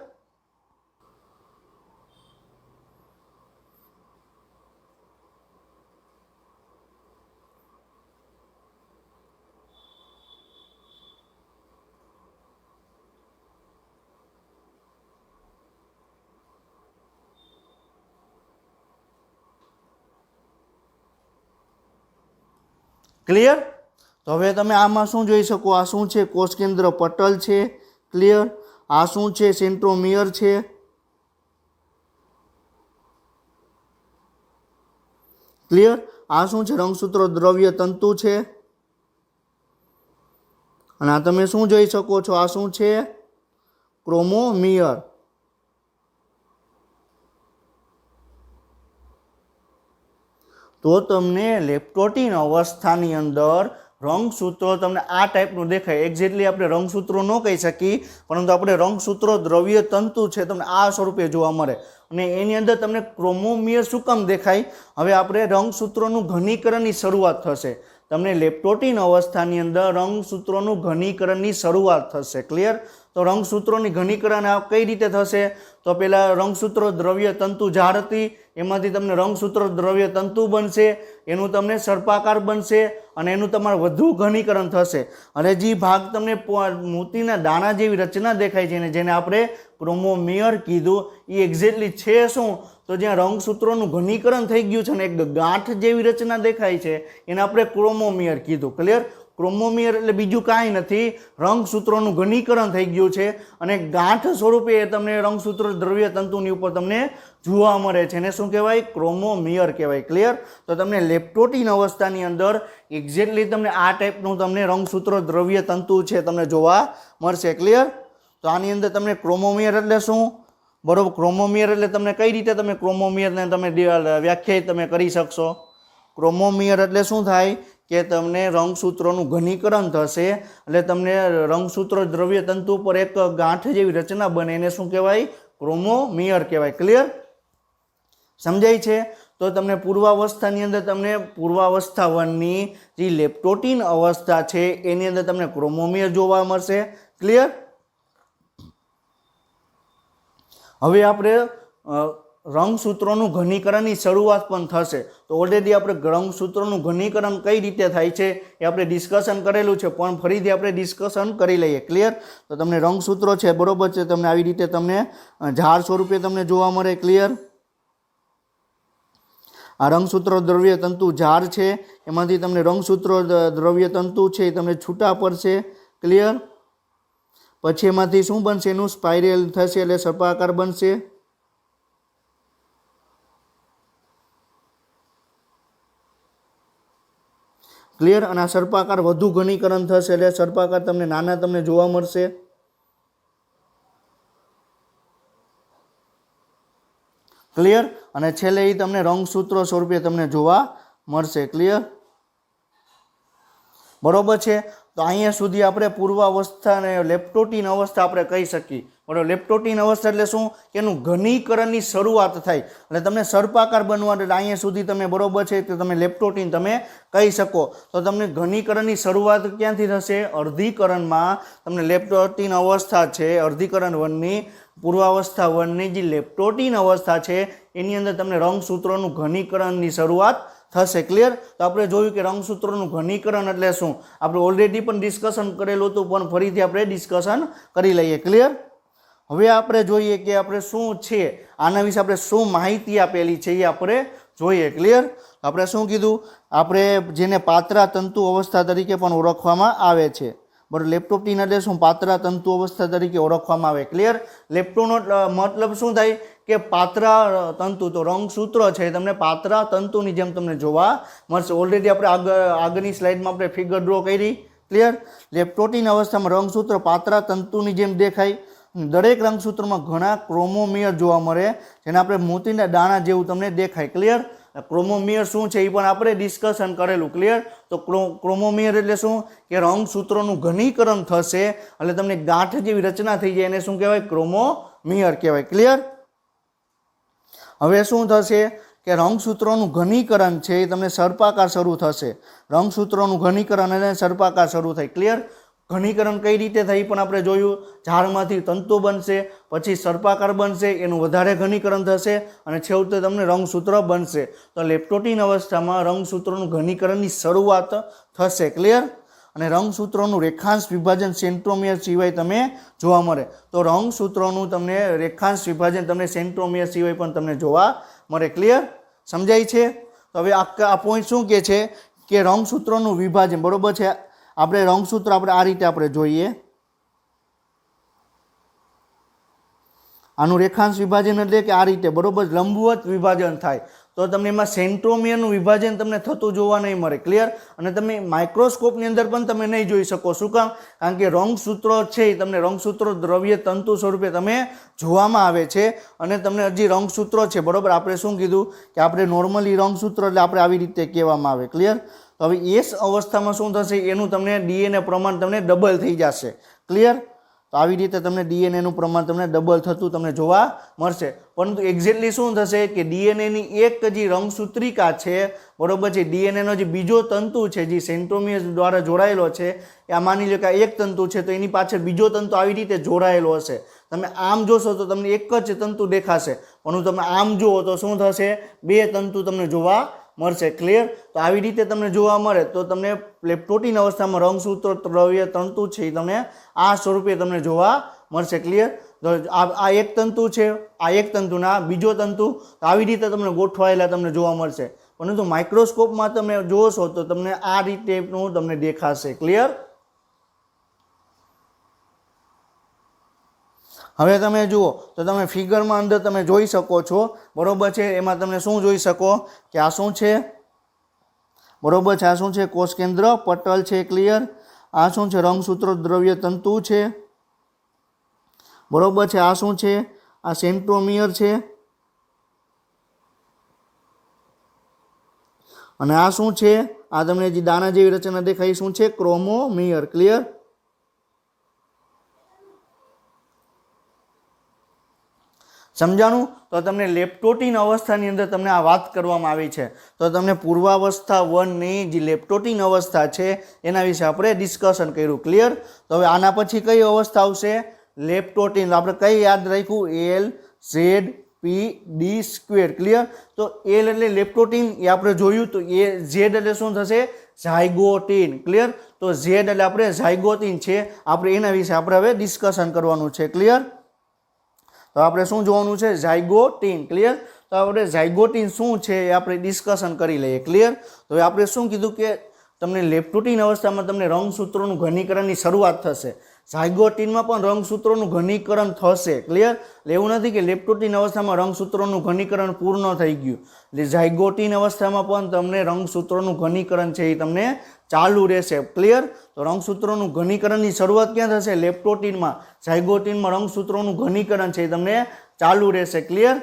S1: ક્લિયર? તો હવે તમે આમાં શું જોઈ શકો? આ શું છે? કોષ કેન્દ્ર પટલ છે. ક્લિયર? આ શું છે? સેન્ટ્રોમિયર છે. ક્લિયર? આ શું છે? રંગસૂત્રો દ્રવ્ય તંતુ છે. અને આ તમે શું જોઈ શકો છો? આ શું છે? ક્રોમોમિયર. તો તમને લેપ્ટોટીન અવસ્થાની અંદર રંગસૂત્રો તમને આ ટાઈપનું દેખાય. એક્ઝેક્ટલી આપણે રંગસૂત્રો ન કહી શકીએ, પરંતુ આપણે રંગસૂત્રો દ્રવ્ય તંતુ છે તમને આ સ્વરૂપે જોવા મળે. અને એની અંદર તમને ક્રોમોમિયર શું કામ દેખાય? હવે આપણે રંગસૂત્રોનું ઘનીકરણની શરૂઆત થશે. તમને લેપ્ટોટીન અવસ્થાની અંદર રંગસૂત્રોનું ઘનીકરણની શરૂઆત થશે. ક્લિયર? તો રંગસૂત્રોની ઘનીકરણ કઈ રીતે થશે? તો પહેલાં રંગસૂત્રો દ્રવ્ય તંતુ ઝાડ હતી, એમાંથી તમને રંગસૂત્રો દ્રવ્ય તંતુ બનશે, એનું તમને સર્પાકાર બનશે અને એનું તમારું વધુ ઘનીકરણ થશે. અને જે ભાગ તમને મોતીના દાણા જેવી રચના દેખાય છે ને જેને આપણે ક્રોમોમિયર કીધું, એ એક્ઝેક્ટલી છે શું? તો જ્યાં રંગસૂત્રોનું ઘનીકરણ થઈ ગયું છે ને એક ગાંઠ જેવી રચના દેખાય છે એને આપણે ક્રોમોમિયર કીધું. ક્લિયર? ક્રોમોમિયર એટલે બીજું કાંઈ નથી, રંગસૂત્રોનું ઘનીકરણ થઈ ગયું છે અને ગાંઠ સ્વરૂપે તમને રંગસૂત્રો દ્રવ્ય તંતુની ઉપર તમને જોવા મળે છે. એને શું કહેવાય? ક્રોમોમિયર કહેવાય. ક્લિયર? તો તમને લેપ્ટોટીન અવસ્થાની અંદર એક્ઝેક્ટલી તમને આ ટાઈપનું તમને રંગસૂત્રો દ્રવ્ય તંતુ છે તમને જોવા મળશે. ક્લિયર? તો આની અંદર તમને ક્રોમોમિયર એટલે શું? બરોબર, ક્રોમોમિયર એટલે તમને કઈ રીતે તમે ક્રોમોમિયરને તમે વ્યાખ્યાયિત તમે કરી શકશો? ક્રોમોમિયર એટલે શું થાય કે તમને રંગસૂત્રોનું ઘનીકરણ થશે એટલે તમને રંગસૂત્રો દ્રવ્ય તંતુ પર એક ગાંઠ જેવી રચના બને, એને શું કહેવાય? ક્રોમોમિયર કહેવાય. ક્લિયર? સમજાય છે? તો તમને પૂર્વાવસ્થાની અંદર તમને પૂર્વાવસ્થા વનની જે લેપ્ટોટીન અવસ્થા છે એની અંદર તમને ક્રોમોમિયર જોવા મળશે. ક્લિયર. હવે આપણે રંગસૂત્રોનું ઘનીકરણની શરૂઆત પણ થશે. તો ઓલરેડી આપણે રંગસૂત્રોનું ઘનીકરણ કઈ રીતે થાય છે એ આપણે ડિસ્કશન કરેલું છે, પણ ફરીથી આપણે ડિસ્કશન કરી લઈએ. ક્લિયર. તો તમને રંગસૂત્રો છે બરોબર છે, તમને આવી રીતે તમને ઝાડ સ્વરૂપે તમને જોવા મળે. ક્લિયર. આ રંગસૂત્રો દ્રવ્ય તંતુ ઝાડ છે, એમાંથી તમને રંગસૂત્રો દ્રવ્ય તંતુ છે એ તમને છૂટા પડશે. ક્લિયર. પછી એમાંથી શું બનશે, એનું સ્પાઇરલ થશે એટલે સર્પાકાર બનશે. ક્લિયર. અને આ સર્પાકાર વધુ ઘનીકરણ થશે એટલે સર્પાકાર તમને નાના તમને જોવા મળશે. ક્લિયર. અને છેલ્લે એ તમને રંગસૂત્રો સ્વરૂપે તમને જોવા મળશે. ક્લિયર. બરોબર છે. તો અહીંયા સુધી આપણે પૂર્વાવસ્થા અને લેપ્ટોટીન અવસ્થા આપણે કહી શકીએ. બરાબર. લેપ્ટોટીન અવસ્થા એટલે શું કે એનું ઘનીકરણની શરૂઆત થાય એટલે તમને સર્પાકાર બનવા, એટલે અહીંયા સુધી તમે બરોબર છે કે તમે લેપ્ટોટીન તમે કહી શકો. તો તમને ઘનીકરણની શરૂઆત ક્યાંથી થશે, અર્ધીકરણમાં તમને લેપ્ટોટીન અવસ્થા છે, અર્ધીકરણ વનની પૂર્વાવસ્થા વનની જે લેપ્ટોટીન અવસ્થા છે એની અંદર તમને રંગસૂત્રોનું ઘનીકરણની શરૂઆત થશે. ક્લિયર. તો આપણે જોયું કે રંગસૂત્રોનું ઘનીકરણ એટલે શું, આપણે ઓલરેડી પણ ડિસ્કશન કરેલું હતું, પણ ફરીથી આપણે ડિસ્કશન કરી લઈએ. ક્લિયર. હવે આપણે જોઈએ કે આપણે શું છે આના વિશે આપણે શું માહિતી આપેલી છે એ આપણે જોઈએ. ક્લિયર. આપણે શું કીધું, આપણે જેને પાત્રા તંતુ અવસ્થા તરીકે પણ ઓળખવામાં આવે છે. બરાબર. લેપ્ટોટીન એટલે શું, પાત્રા તંતુ અવસ્થા તરીકે ઓળખવામાં આવે. ક્લિયર. લેપ્ટોનો મતલબ શું થાય કે પાત્રા તંતુ, તો રંગસૂત્ર છે તમને પાત્રા તંતુની જેમ તમને જોવા મળશે. ઓલરેડી આપણે આગળની સ્લાઇડમાં આપણે ફિગર ડ્રો કરી. ક્લિયર. લેપ્ટોટીન અવસ્થામાં રંગસૂત્ર પાત્રા તંતુની જેમ દેખાય. દરેક રંગસૂત્રમાં ઘણા ક્રોમોમિયર જોવા મળે, જેને આપણે મોતીના દાણા જેવું તમને દેખાય. ક્લિયર. ક્રોમોમિયર શું છે એ પણ આપણે ડિસ્કશન કરેલું. ક્લિયર. તો ક્રોમોમિયર એટલે શું કે રંગસૂત્રોનું ઘનીકરણ થશે એટલે તમને ગાંઠ જેવી રચના થઈ જાય, એને શું કહેવાય, ક્રોમોમિયર કહેવાય. ક્લિયર. હવે શું થશે કે રંગસૂત્રોનું ઘનીકરણ છે એ તમને સર્પાકાર શરૂ થશે. રંગસૂત્રોનું ઘનીકરણ અને સર્પાકાર શરૂ થાય. ક્લિયર. ઘનીકરણ કઈ રીતે થાય પણ આપણે જોયું. ઝાડમાંથી તંતુ બનશે, પછી સર્પાકાર બનશે, એનું વધારે ઘનીકરણ થશે અને છેવટે તમને રંગસૂત્ર બનશે. તો લેપ્ટોટીન અવસ્થામાં રંગસૂત્રોનું ઘનીકરણની શરૂઆત થશે. ક્લિયર. અને રંગસૂત્રોનું રેખાંશ વિભાજન સેન્ટ્રોમિયર સિવાય તમે જોવા મળે. તો રંગસૂત્રોનું તમને રેખાંશ વિભાજન તમને સેન્ટ્રોમિયર સિવાય પણ તમને જોવા મળે. ક્લિયર. સમજાય છે. તો હવે આ પોઈન્ટ શું કહે છે કે રંગસૂત્રોનું વિભાજન બરોબર છે. આપણે રંગસૂત્ર આપણે આ રીતે આપણે જોઈએ. આનું રેખાંશ વિભાજન એટલે કે આ રીતે બરોબર લંબવત વિભાજન થાય. તો તમને એમાં સેન્ટ્રોમિયરનું વિભાજન તમને થતું જોવા નહીં મળે. ક્લિયર. અને તમે માઇક્રોસ્કોપની અંદર પણ તમે નહીં જોઈ શકો. શું કામ? કારણ કે રંગસૂત્રો છે એ તમને રંગસૂત્રો દ્રવ્ય તંતુ સ્વરૂપે તમે જોવામાં આવે છે. અને તમને હજી રંગસૂત્રો છે બરોબર, આપણે શું કીધું કે આપણે નોર્મલી રંગસૂત્ર એટલે આપણે આવી રીતે કહેવામાં આવે. ક્લિયર. તો હવે એ અવસ્થામાં શું થશે, એનું તમને ડીએનએ પ્રમાણ તમને ડબલ થઈ જશે. ક્લિયર. તો આવી રીતે તમને ડીએનએનું પ્રમાણ તમને ડબલ થતું તમને જોવા મળશે. પરંતુ એક્ઝેક્ટલી શું થશે કે ડીએનએની એક જે રંગસૂત્રિકા છે બરોબર છે, ડીએનએનો જે બીજો તંતુ છે જે સેન્ટ્રોમિયર દ્વારા જોડાયેલો છે, આ માની લો કે એક તંતુ છે તો એની પાછળ બીજો તંતુ આવી રીતે જોડાયેલો હશે. તમે આમ જોશો તો તમને એક જ તંતુ દેખાશે, પણ તમે આમ જુઓ તો શું થશે, બે તંતુ તમને જોવા મળશે. ક્લિયર. તો આવી રીતે તમને જોવા મળે તો તમને લેપ્ટોટીન અવસ્થામાં રંગસૂત્ર દ્રવ્ય તંતુ છે એ તમને આ સ્વરૂપે તમને જોવા મળશે. ક્લિયર. તો આ એક તંતુ છે, આ એક તંતુના બીજો તંતુ આવી રીતે તમને ગોઠવાયેલા તમને જોવા મળશે. પરંતુ માઇક્રોસ્કોપમાં તમે જોશો તો તમને આ રીતેનું તમને દેખાશે. ક્લિયર. હવે તમે જુઓ તો તમે ફિગરમાં અંદર તમે જોઈ શકો છો બરોબર છે. એમાં તમે શું જોઈ શકો કે આ શું છે બરોબર છે, આ શું છે, કોષ કેન્દ્ર પટલ છે. ક્લિયર. આ શું છે, રંગસૂત્ર દ્રવ્ય તંતુ છે બરોબર છે. આ શું છે, આ સેન્ટ્રોમિયર છે. અને આ શું છે, આ તમને જે દાણા જેવી રચના દેખાય શું છે, ક્રોમોમિયર. ક્લિયર. સમજાણું? તો તમને લેપ્ટોટીન અવસ્થાની અંદર તમને આ વાત કરવામાં આવી છે. તો તમને પૂર્વાવસ્થા 1 ની જે લેપ્ટોટીન અવસ્થા છે એના વિશે આપણે ડિસ્કશન કર્યું. ક્લિયર? તો હવે આના પછી કઈ અવસ્થા આવશે? લેપ્ટોટીન. આપણે કઈ યાદ રાખ્યું? L Z P D square. Clear? તો એલ એટલે લેપ્ટોટીન એ આપણે જોયું. તો એ ઝેડ એટલે શું થશે? ઝાયગોટીન. ક્લિયર? તો ઝેડ એટલે આપણે ઝાયગોટીન છે, આપણે એના વિશે આપણે હવે ડિસ્કશન કરવાનું છે. ક્લિયર? તો આપણે શું જોવાનું છે? ઝાયગોટીન. ક્લિયર? તો આપણે ઝાયગોટીન શું છે એ આપણે ડિસ્કશન કરી લઈએ. ક્લિયર? તો હવે આપણે શું કીધું કે તમને લેપ્ટોટીન અવસ્થામાં તમને રંગસૂત્રોનું ઘનીકરણની શરૂઆત થશે. ઝાયગોટીનમાં પણ રંગસૂત્રોનું ઘનીકરણ થશે. ક્લિયર? એટલે એવું નથી કે લેપ્ટોટીન અવસ્થામાં રંગસૂત્રોનું ઘનીકરણ પૂર્ણ થઈ ગયું. એટલે ઝાયગોટીન અવસ્થામાં પણ તમને રંગસૂત્રોનું ઘનીકરણ છે એ તમને ચાલુ રહેશે. ક્લિયર? તો રંગસૂત્રોનું ઘનીકરણની શરૂઆત ક્યાં થશે? લેપ્ટોટીનમાં. ઝાયગોટીનમાં રંગસૂત્રોનું ઘનીકરણ છે એ તમને ચાલુ રહેશે. ક્લિયર?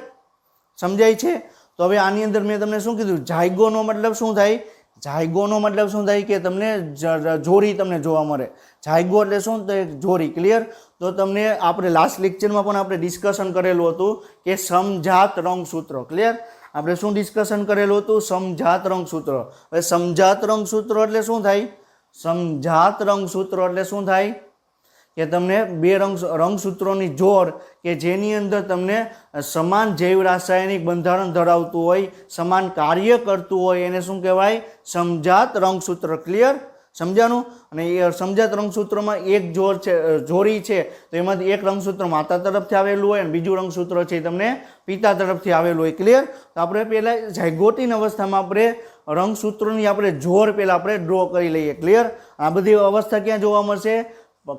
S1: સમજાય છે? તો હવે આની અંદર મેં તમને શું કીધું? ઝાયગોનો મતલબ શું થાય? ઝાયગોનો મતલબ શું થાય? કે તમને જોડી તમને જોવા મળે. ઝાયગો એટલે શું? તો એક જોડી. ક્લિયર? તો તમને આપણે લાસ્ટ લેક્ચરમાં પણ આપણે ડિસ્કશન કરેલું હતું કે સમજાત રંગસૂત્રો. ક્લિયર? આપણે શું ડિસ્કશન કરેલું હતું? સમજાત રંગસૂત્રો. હવે સમજાત રંગસૂત્રો એટલે શું થાય? સમજાત રંગસૂત્રો એટલે શું થાય? કે તમને બે રંગસૂત્રોની જોડ કે જેની અંદર તમને સમાન જૈવ રાસાયણિક બંધારણ ધરાવતું હોય, સમાન કાર્ય કરતું હોય એને શું કહેવાય? સમજાત રંગસૂત્ર. ક્લિયર? સમજાણું? અને એ સમજાત રંગસૂત્રોમાં એક જોડ છે, જોડી છે, તો એમાંથી એક રંગસૂત્ર માતા તરફથી આવેલું હોય અને બીજું રંગસૂત્ર છે તમને પિતા તરફથી આવેલું હોય. ક્લિયર? તો આપણે પહેલાં ઝાયગોટીન અવસ્થામાં આપણે રંગસૂત્રોની આપણે જોડ પહેલાં આપણે ડ્રો કરી લઈએ. ક્લિયર? આ બધી અવસ્થા ક્યાં જોવા મળશે?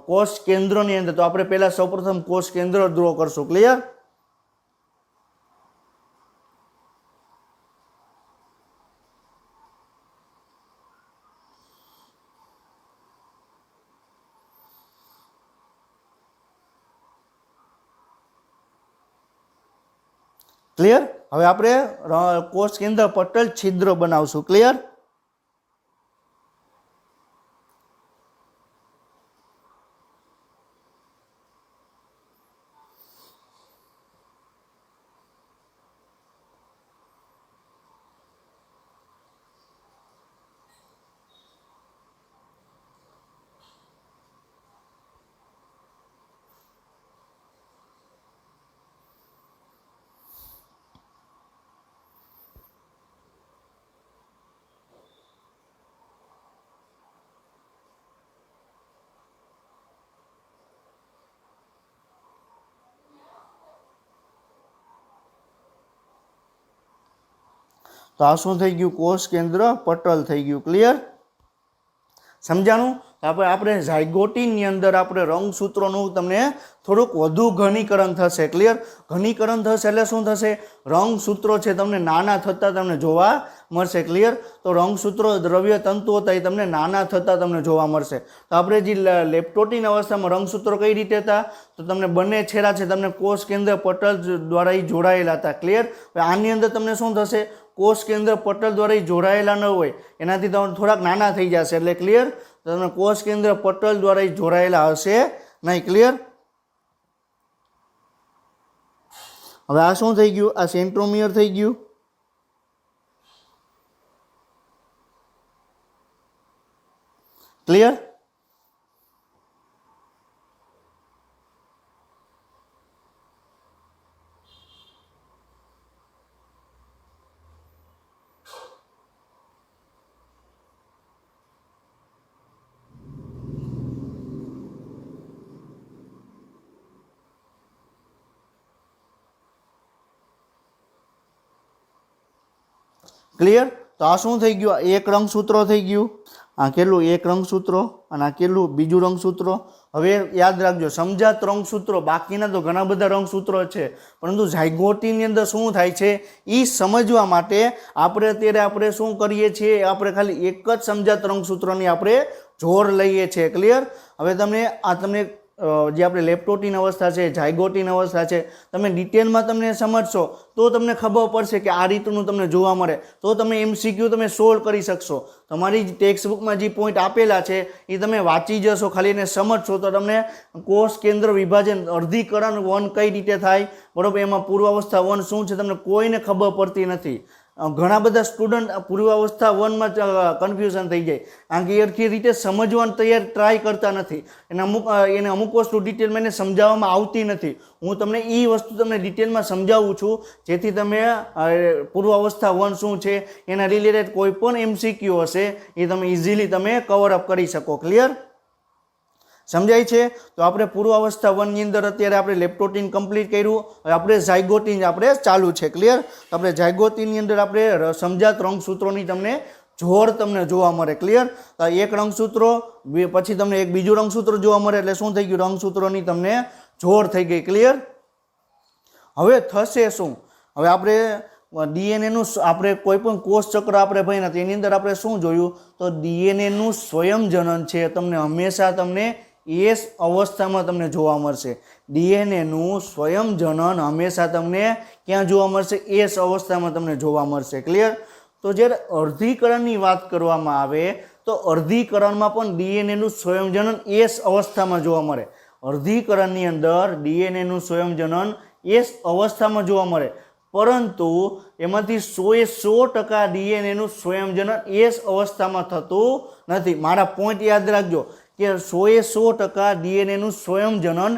S1: કોષ કેન્દ્રની અંદર. તો આપણે પહેલા સૌપ્રથમ કોષ કેન્દ્ર ડ્રો કરશું. ક્લિયર? ક્લિયર? હવે આપણે કોષ કેન્દ્ર પટલ છિદ્ર બનાવશું. ક્લિયર? તો આ શું થઈ ગયું? કોષ કેન્દ્ર પટલ થઈ ગયું. ક્લિયર? સમજાણું? આપણે ઝાયગોટીનની અંદર આપણે રંગસૂત્રોનું તમને થોડુંક વધુ ઘનીકરણ થશે. ક્લિયર? ઘનીકરણ થશે એટલે શું થશે? રંગસૂત્રો છે તમને નાના થતા તમને જોવા મળશે. ક્લિયર? તો રંગસૂત્રો દ્રવ્ય તંતુઓ હતા એ તમને નાના થતા તમને જોવા મળશે. તો આપણે જે લેપ્ટોટીન અવસ્થામાં રંગસૂત્રો કઈ રીતે હતા? તો તમને બંને છેડા છે તમને કોષ કેન્દ્ર પટલ દ્વારા જોડાયેલા હતા. ક્લિયર? હવે આની અંદર તમને શું થશે? કોષ કેન્દ્ર પટલ દ્વારા જોડાયેલા ન હોય એનાથી તમે થોડાક નાના થઈ જશે. એટલે ક્લિયર? તો તમે કોષ કેન્દ્ર પટલ દ્વારા જોડાયેલા હશે નહીં. ક્લિયર? હવે આ શું થઈ ગયું? આ સેન્ટ્રોમિયર થઈ ગયું. ક્લિયર? ક્લિયર? તો આ શું થઈ ગયું? એક રંગસૂત્ર થઈ ગયું. આ કેટલું? એક રંગસૂત્ર. અને આ કેટલું? બીજું રંગસૂત્ર. હવે યાદ રાખજો, સમજાત રંગસૂત્રો, બાકીના તો ઘણા બધા રંગસૂત્રો છે, પરંતુ ઝાયગોટીની અંદર શું થાય છે એ સમજવા માટે આપણે શું કરીએ છીએ? આપણે ખાલી એક જ સમજાત રંગસૂત્રોની આપણે જોડ લઈએ છીએ. ક્લિયર? હવે તમને જે આપણે લેપ્ટોટીન અવસ્થા છે, ઝાયગોટીન અવસ્થા છે, તમે ડિટેલમાં તમને સમજશો તો તમને ખબર પડશે કે આ રીતનું તમને જોવા મળે, તો તમે MCQ તમે સોલ્વ કરી શકશો. તમારી ટેક્સ્ટ બુકમાં જે પોઈન્ટ આપેલા છે એ તમે વાંચી જશો, ખાલી એને સમજશો તો તમને કોષ કેન્દ્ર વિભાજન અર્ધીકરણ 1 કઈ રીતે થાય, બરોબર, એમાં પૂર્વાવસ્થા 1 શું છે તમને કોઈને ખબર પડતી નથી. ઘણા બધા સ્ટુડન્ટ પૂર્વાવસ્થા 1માં કન્ફ્યુઝન થઈ જાય, કારણ કે એ રીતે સમજવાનું તૈયાર ટ્રાય કરતા નથી. એને અમુક વસ્તુ ડિટેલમાં એને સમજાવવામાં આવતી નથી. હું તમને એ વસ્તુ તમને ડિટેલમાં સમજાવું છું જેથી તમે પૂર્વાવસ્થા 1 શું છે એના રિલેટેડ કોઈ પણ MCQ હશે એ તમે ઇઝીલી તમે કવર અપ કરી શકો. ક્લિયર? સમજાય છે? તો આપણે પૂર્વાવસ્થા 1 ની અંદર અત્યારે આપણે લેપ્ટોટીન કમ્પ્લીટ કર્યું. હવે આપણે ઝાયગોટીન આપણે ચાલુ છે. ક્લિયર? તો આપણે ઝાયગોટીનની અંદર આપણે સમજાત રંગસૂત્રોની તમને જોડ તમને જોવા મળે. ક્લિયર? તો એક રંગસૂત્રો પછી તમને એક બીજું રંગસૂત્ર જોવા મળે એટલે શું થઈ ગયું? રંગસૂત્રોની તમને જોડ થઈ ગઈ. ક્લિયર? હવે થશે શું? હવે આપણે DNA નું આપણે કોઈ પણ કોષ ચક્ર આપણે ભણ્યા તેની અંદર આપણે શું જોયું? તો DNA નું સ્વયંજનન છે તમને હંમેશા તમને S અવસ્થામાં તમને જોવા મળશે. DNA નું સ્વયંજનન હંમેશા તમને ક્યાં જોવા મળશે? S અવસ્થામાં તમને જોવા મળશે. ક્લિયર? તો જ્યારે અર્ધીકરણની વાત કરવામાં આવે તો અર્ધીકરણમાં પણ DNA નું સ્વયંજનન S અવસ્થામાં જોવા મળે. અર્ધીકરણની અંદર DNA નું સ્વયંજનન S અવસ્થામાં જોવા મળે, પરંતુ એમાંથી 100% DNA નું સ્વયંજનન S અવસ્થામાં થતું નથી. મારા પોઈન્ટ યાદ રાખજો કે 100% DNA નું સ્વયંજનન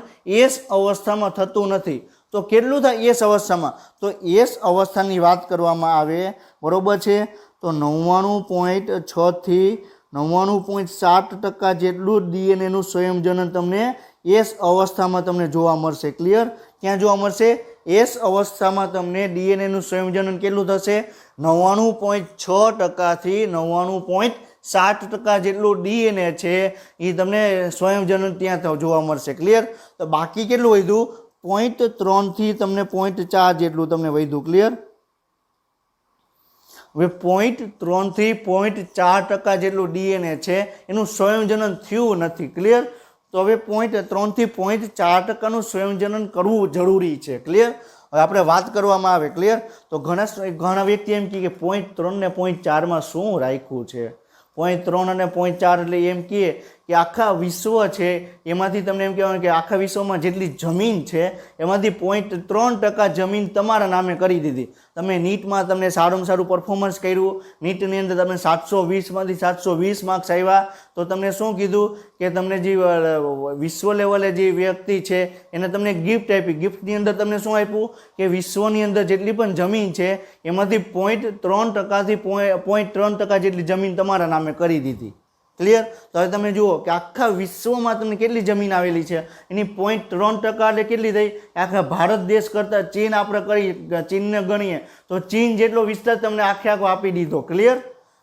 S1: S અવસ્થામાં થતું નથી. તો કેટલું થાય S અવસ્થામાં? તો S અવસ્થાની વાત કરવામાં આવે, બરોબર છે, તો 99.6 થી 99.7% જેટલું DNA નું સ્વયંજનન તમને S અવસ્થામાં તમને જોવા મળશે. ક્લિયર? ક્યાં જોવા મળશે? S અવસ્થામાં તમને DNA નું સંયોજન કેટલું થશે? 99.6% થી 99.7% જેટલું DNA છે એ તમને સંયોજન ત્યાં જોવા મળશે. ક્લિયર? તો બાકી કેટલું વધ્યું? 0.3 થી તમને 0.4 જેટલું તમને વધ્યું. ક્લિયર? હવે 0.3 થી 0.4% જેટલું DNA છે એનું સંયોજન થયું નથી. ક્લિયર? તો હવે 0.3 થી 0.4% સંયોજન કરવું જરૂરી છે. ક્લિયર? હવે આપણે વાત કરવામાં આવે. ક્લિયર? તો ઘણા વ્યક્તિ એમ કહે કે 0.3 ને 0.4માં શું રાખ્યું છે? 0.3 અને 0.4 એટલે એમ કહે કે આખા વિશ્વ છે એમાંથી તમને એમ કહેવાનું કે આખા વિશ્વમાં જેટલી જમીન છે એમાંથી 0.3% જમીન તમારા નામે કરી દીધી. તમે નીટમાં તમને સારામાં સારું પરફોર્મન્સ કર્યું, નીટની અંદર તમે 720માંથી 720 માર્ક્સ આવ્યા, તો તમને શું કીધું કે તમને જે વિશ્વ લેવલે જે વ્યક્તિ છે એને તમને ગિફ્ટ આપી. ગિફ્ટની અંદર તમને શું આપ્યું કે વિશ્વની અંદર જેટલી પણ જમીન છે એમાંથી 0.3% થી 0.3% જેટલી જમીન તમારા નામે કરી દીધી. ક્લિયર? તો હવે તમે જુઓ કે આખા વિશ્વમાં તમને કેટલી જમીન આવેલી છે, એની 0.3% એટલે કેટલી થઈ? આખા ભારત દેશ કરતાં ચીન આપણે કરી ચીનને ગણીએ તો ચીન જેટલો વિસ્તાર તમને આખે આખો આપી દીધો. ક્લિયર?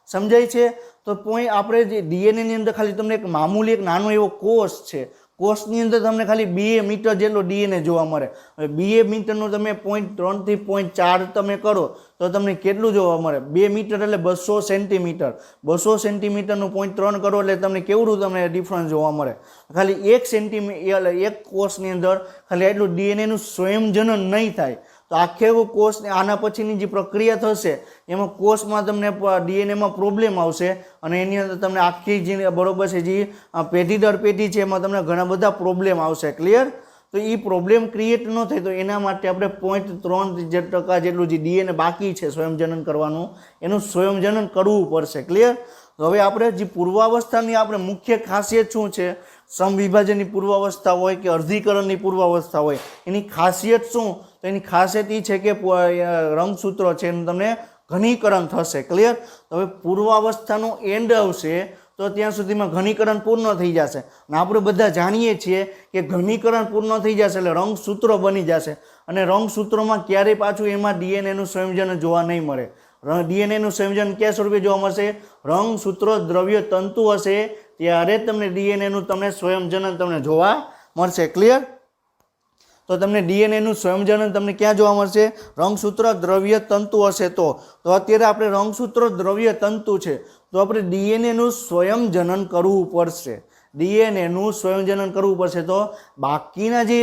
S1: સમજાય છે? તો આપણે જે DNA ની અંદર ખાલી તમને એક મામૂલી એક નાનો એવો કોષ છે, કોષની અંદર તમને ખાલી 2 મીટર જેટલો DNA જોવા મળે. હવે 2 મીટરનો તમે 0.3 થી 0.4 તમે કરો તો તમને કેટલું જોવા મળે? 2 મીટર એટલે 200 સેન્ટીમીટર. 200 સેન્ટીમીટરનું 0.3 કરો એટલે તમને કેવડું તમને ડિફરન્સ જોવા મળે? ખાલી 1 સેન્ટીમીટર એક કોષની અંદર ખાલી એટલું DNA નું સંયોજન નહીં થાય તો આખે કોષ આના પછીની જે પ્રક્રિયા થશે એમાં કોષમાં તમને DNAમાં પ્રોબ્લેમ આવશે અને એની અંદર તમને આખી જે બરોબર છે જે પેઢી દર પેઢી છે એમાં તમને ઘણા બધા પ્રોબ્લેમ આવશે. ક્લિયર? તો એ પ્રોબ્લેમ ક્રિએટ ન થાય તો એના માટે આપણે 0.3% જેટલું જે DNA બાકી છે સંયોજન કરવાનું એનું સંયોજન કરવું પડશે. ક્લિયર? તો હવે આપણે જે પૂર્વાવસ્થાની આપણે મુખ્ય ખાસિયત શું છે? સમવિભાજનની પૂર્વાવસ્થા હોય કે અર્ધીકરણની પૂર્વાવસ્થા હોય, એની ખાસિયત શું? તો એની ખાસિયત એ છે કે રંગસૂત્રો છે એનું તમને ઘનીકરણ થશે. ક્લિયર? તો હવે પૂર્વાવસ્થાનો એન્ડ આવશે તો ત્યાં સુધીમાં ઘનીકરણ પૂર્ણ થઈ જશે અને આપણે બધા જાણીએ છીએ કે ઘનીકરણ પૂર્ણ થઈ જશે એટલે રંગસૂત્રો બની જશે અને રંગસૂત્રોમાં ક્યારેય પાછું એમાં DNA નું સંયોજન જોવા નહીં મળે. DNA નું સંયોજન કયા સ્વરૂપે જોવા મળશે? રંગસૂત્રો દ્રવ્ય તંતુ હશે ત્યારે તમને DNA નું તમને સંયોજન તમને જોવા મળશે. ક્લિયર? તો તમને DNA નું સંયોજન તમને ક્યાં જોવા મળશે? રંગસૂત્ર દ્રવ્ય તંતુ હશે તો અત્યારે આપણે રંગસૂત્ર દ્રવ્ય તંતુ છે તો આપણે DNA નું સંયોજન કરવું પડશે. ડીએનએનું સંયોજન કરવું પડશે, તો બાકીના જે